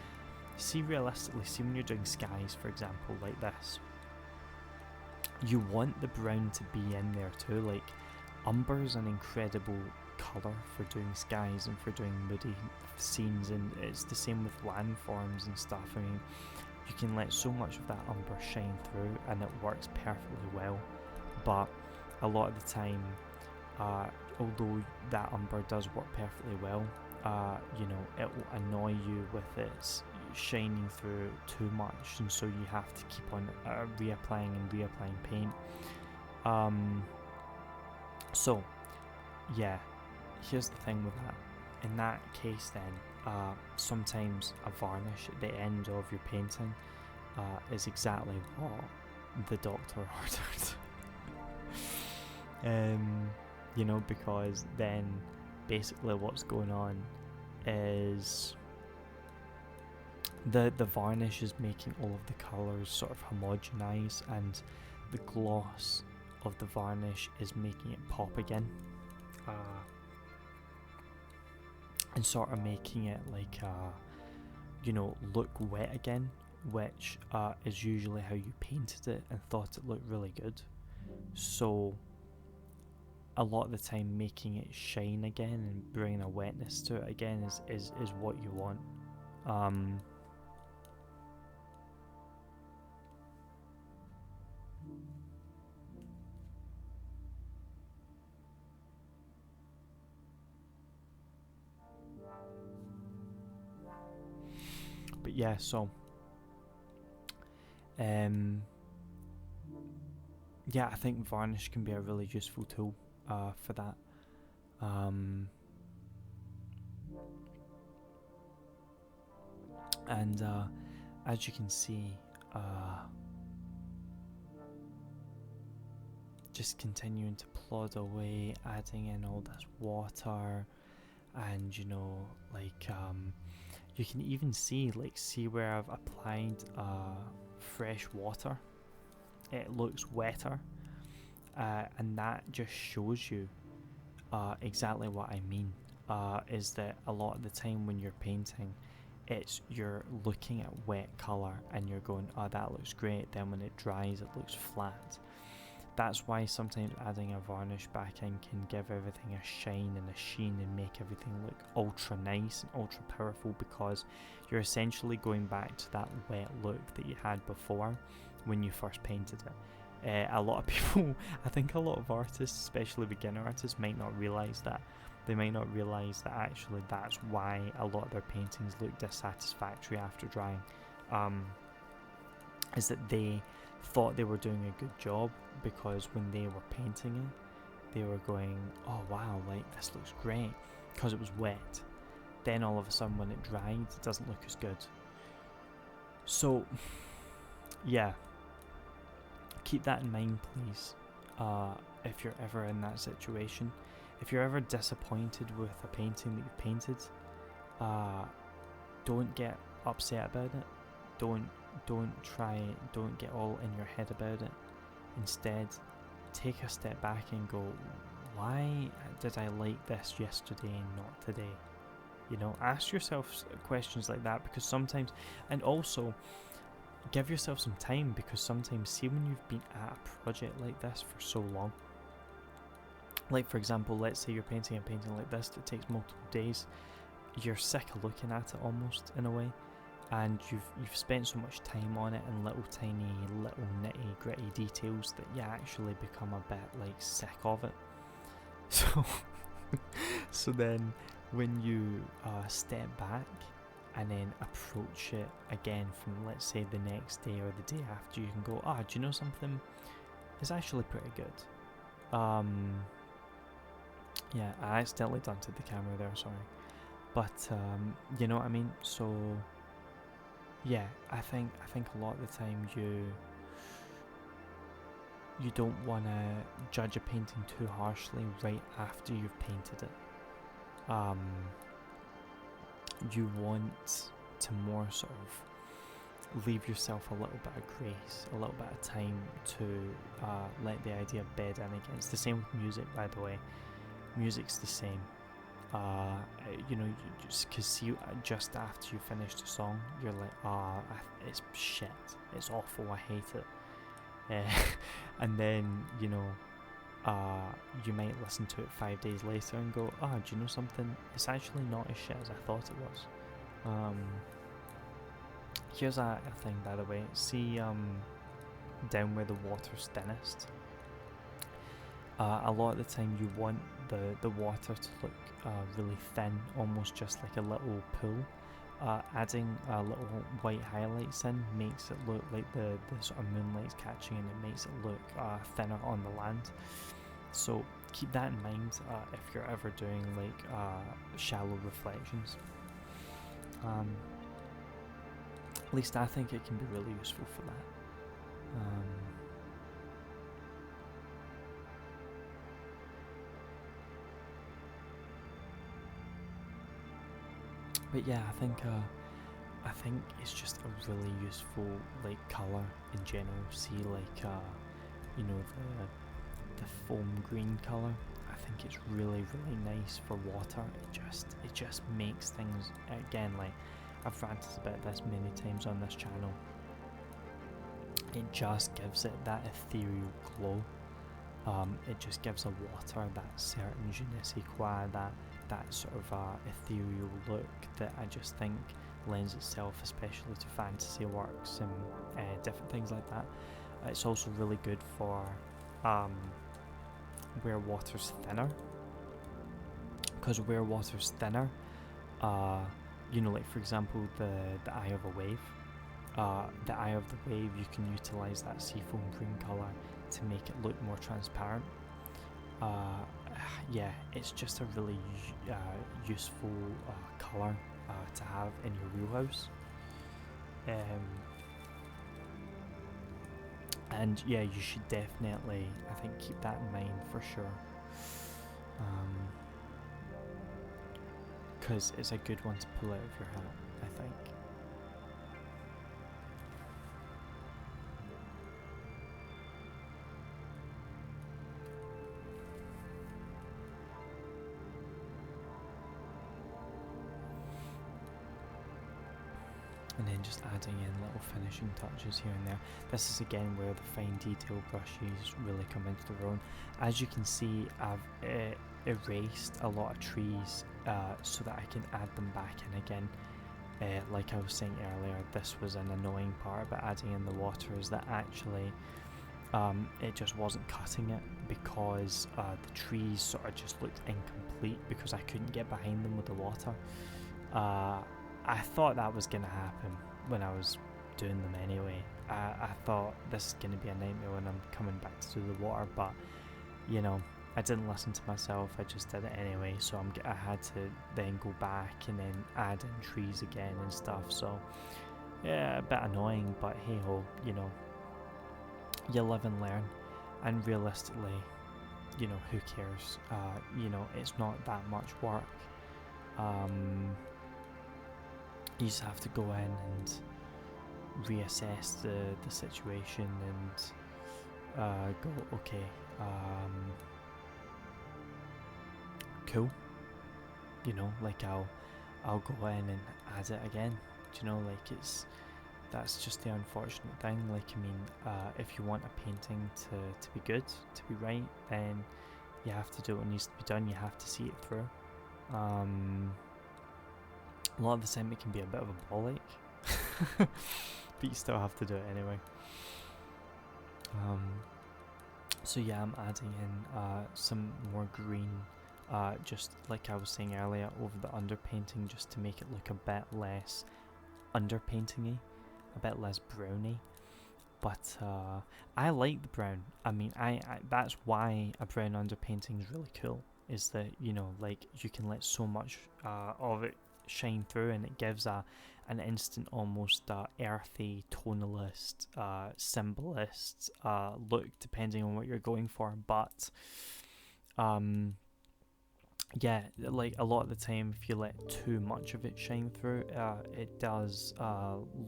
realistically, when you're doing skies, for example, like this, you want the brown to be in there too. Like, umber's an incredible colour for doing skies and for doing moody scenes, and it's the same with landforms and stuff. I mean, you can let so much of that umber shine through and it works perfectly well. But a lot of the time, although that umber does work perfectly well, you know, it will annoy you with its shining through too much, and so you have to keep on reapplying paint. So yeah, here's the thing with that. In that case then, sometimes a varnish at the end of your painting is exactly what the doctor ordered. Because then basically what's going on is the varnish is making all of the colours sort of homogenize, and the gloss of the varnish is making it pop again, and sort of making it like look wet again, which is usually how you painted it and thought it looked really good. So a lot of the time making it shine again and bringing a wetness to it again is what you want. But yeah, so I think varnish can be a really useful tool for that. And as you can see, just continuing to plod away, adding in all this water, and you can even see where I've applied fresh water. It looks wetter, and that just shows you exactly what I mean. Is that a lot of the time when you're painting, you're looking at wet colour and you're going, oh, that looks great. Then when it dries, it looks flat. That's why sometimes adding a varnish back in can give everything a shine and a sheen and make everything look ultra nice and ultra powerful, because you're essentially going back to that wet look that you had before when you first painted it. A lot of people, I think a lot of artists, especially beginner artists, might not realise that. They might not realise that actually that's why a lot of their paintings look dissatisfactory after drying. Is that they thought they were doing a good job, because when they were painting it, they were going, oh wow, this looks great, because it was wet. Then all of a sudden when it dried, it doesn't look as good. So yeah, keep that in mind, please, if you're ever in that situation. If you're ever disappointed with a painting that you've painted, don't get upset about it. Don't get all in your head about it. Instead, take a step back and go, why did I like this yesterday and not today? Ask yourself questions like that, because sometimes, and also give yourself some time, because sometimes, see, when you've been at a project like this for so long, like for example, let's say you're painting a painting like this that takes multiple days, you're sick of looking at it almost, in a way, and you've spent so much time on it and little nitty gritty details that you actually become a bit sick of it. So then when you step back and then approach it again from, let's say, the next day or the day after, you can go, do you know something? It's actually pretty good. Yeah, I accidentally dented the camera there, sorry. But you know what I mean? So yeah, I think a lot of the time you don't want to judge a painting too harshly right after you've painted it. You want to more sort of leave yourself a little bit of grace, a little bit of time to let the idea bed in again. It's the same with music, by the way. Music's the same. Just after you finished a song, you're like, it's shit, it's awful, I hate it. And then, you might listen to it 5 days later and go, do you know something? It's actually not as shit as I thought it was. Here's a thing, by the way. See, down where the water's thinnest, a lot of the time you want the water to look really thin, almost just like a little pool. Adding little white highlights in makes it look like the sort of moonlight's catching, and it makes it look thinner on the land. So keep that in mind if you're ever doing shallow reflections. At least I think it can be really useful for that. But yeah, I think it's just a really useful like colour in general. See, like you know, the foam green colour. I think it's really nice for water. It just makes things, again, like I've ranted about this many times on this channel. It just gives it that ethereal glow. It just gives a water that certain je ne sais quoi, that sort of ethereal look that I just think lends itself especially to fantasy works and different things like that. It's also really good for where water's thinner, because where water's thinner, you know, like for example the eye of a wave, the eye of the wave, you can utilize that seafoam green colour to make it look more transparent. Yeah, it's just a really useful colour to have in your wheelhouse. And yeah, you should definitely, I think, keep that in mind for sure. Because it's a good one to pull out of your hat, I think. And then just adding in little finishing touches here and there. This is again where the fine detail brushes really come into their own. As you can see, I've erased a lot of trees so that I can add them back in again. Like I was saying earlier, this was an annoying part about adding in the water, is that actually it just wasn't cutting it, because the trees sort of just looked incomplete because I couldn't get behind them with the water. I thought that was going to happen when I was doing them anyway. I thought this is going to be a nightmare when I'm coming back to do the water, but you know, I didn't listen to myself, I just did it anyway, so I had to then go back and then add in trees again and stuff, so yeah, a bit annoying, but hey ho, you know, you live and learn, and realistically, you know, who cares, you know, it's not that much work. You just have to go in and reassess the situation and go, okay, cool, you know, like I'll go in and add it again. Do you know, like that's just the unfortunate thing. Like, I mean, if you want a painting to be good, to be right, then you have to do what needs to be done. You have to see it through. A lot of the time it can be a bit of a ball ache, but you still have to do it anyway. So yeah, I'm adding in some more green, just like I was saying earlier, over the underpainting, just to make it look a bit less underpainting-y, a bit less browny. But I like the brown. I mean, I that's why a brown underpainting is really cool, is that, you know, like you can let so much of it shine through, and it gives an instant, almost earthy, tonalist, symbolist look, depending on what you're going for. But yeah, like a lot of the time, if you let too much of it shine through, it does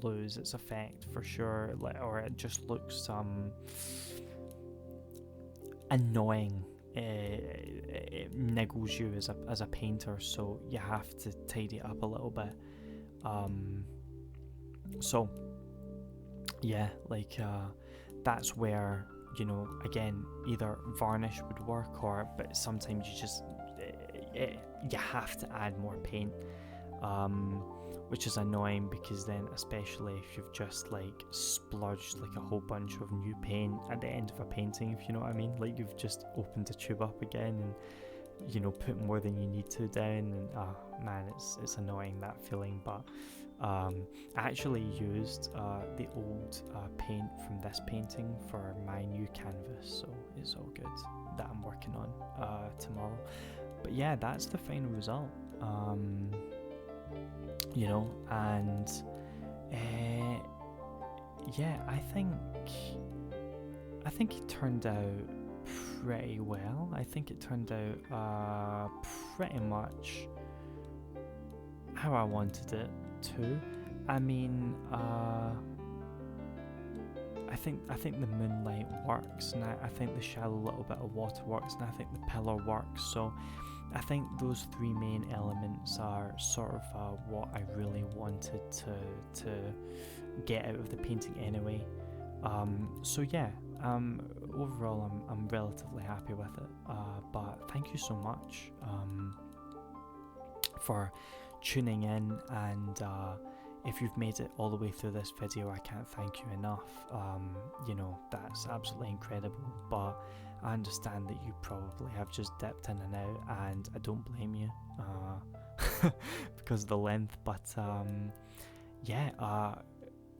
lose its effect for sure, or it just looks annoying. It niggles you as a painter, so you have to tidy it up a little bit. So yeah, like that's where, you know, again, either varnish would work, but sometimes you just you have to add more paint, which is annoying, because then, especially if you've just like splurged like a whole bunch of new paint at the end of a painting, if you know what I mean, like you've just opened the tube up again and, you know, put more than you need to down, and man, it's annoying, that feeling. But I actually used the old paint from this painting for my new canvas, so it's all good, that I'm working on tomorrow. But yeah, that's the final result. you know, and yeah, I think it turned out pretty well. I think it turned out pretty much how I wanted it to. I mean, I think the moonlight works, and I think the shallow little bit of water works, and I think the pillar works. So I think those three main elements are sort of what I really wanted to get out of the painting anyway. So yeah, overall I'm relatively happy with it. But thank you so much for tuning in, and if you've made it all the way through this video, I can't thank you enough. You know, that's absolutely incredible, but I understand that you probably have just dipped in and out, and I don't blame you because of the length. But yeah,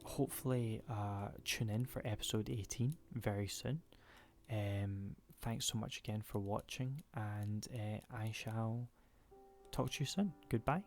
hopefully tune in for episode 18 very soon. Thanks so much again for watching, and I shall talk to you soon. Goodbye.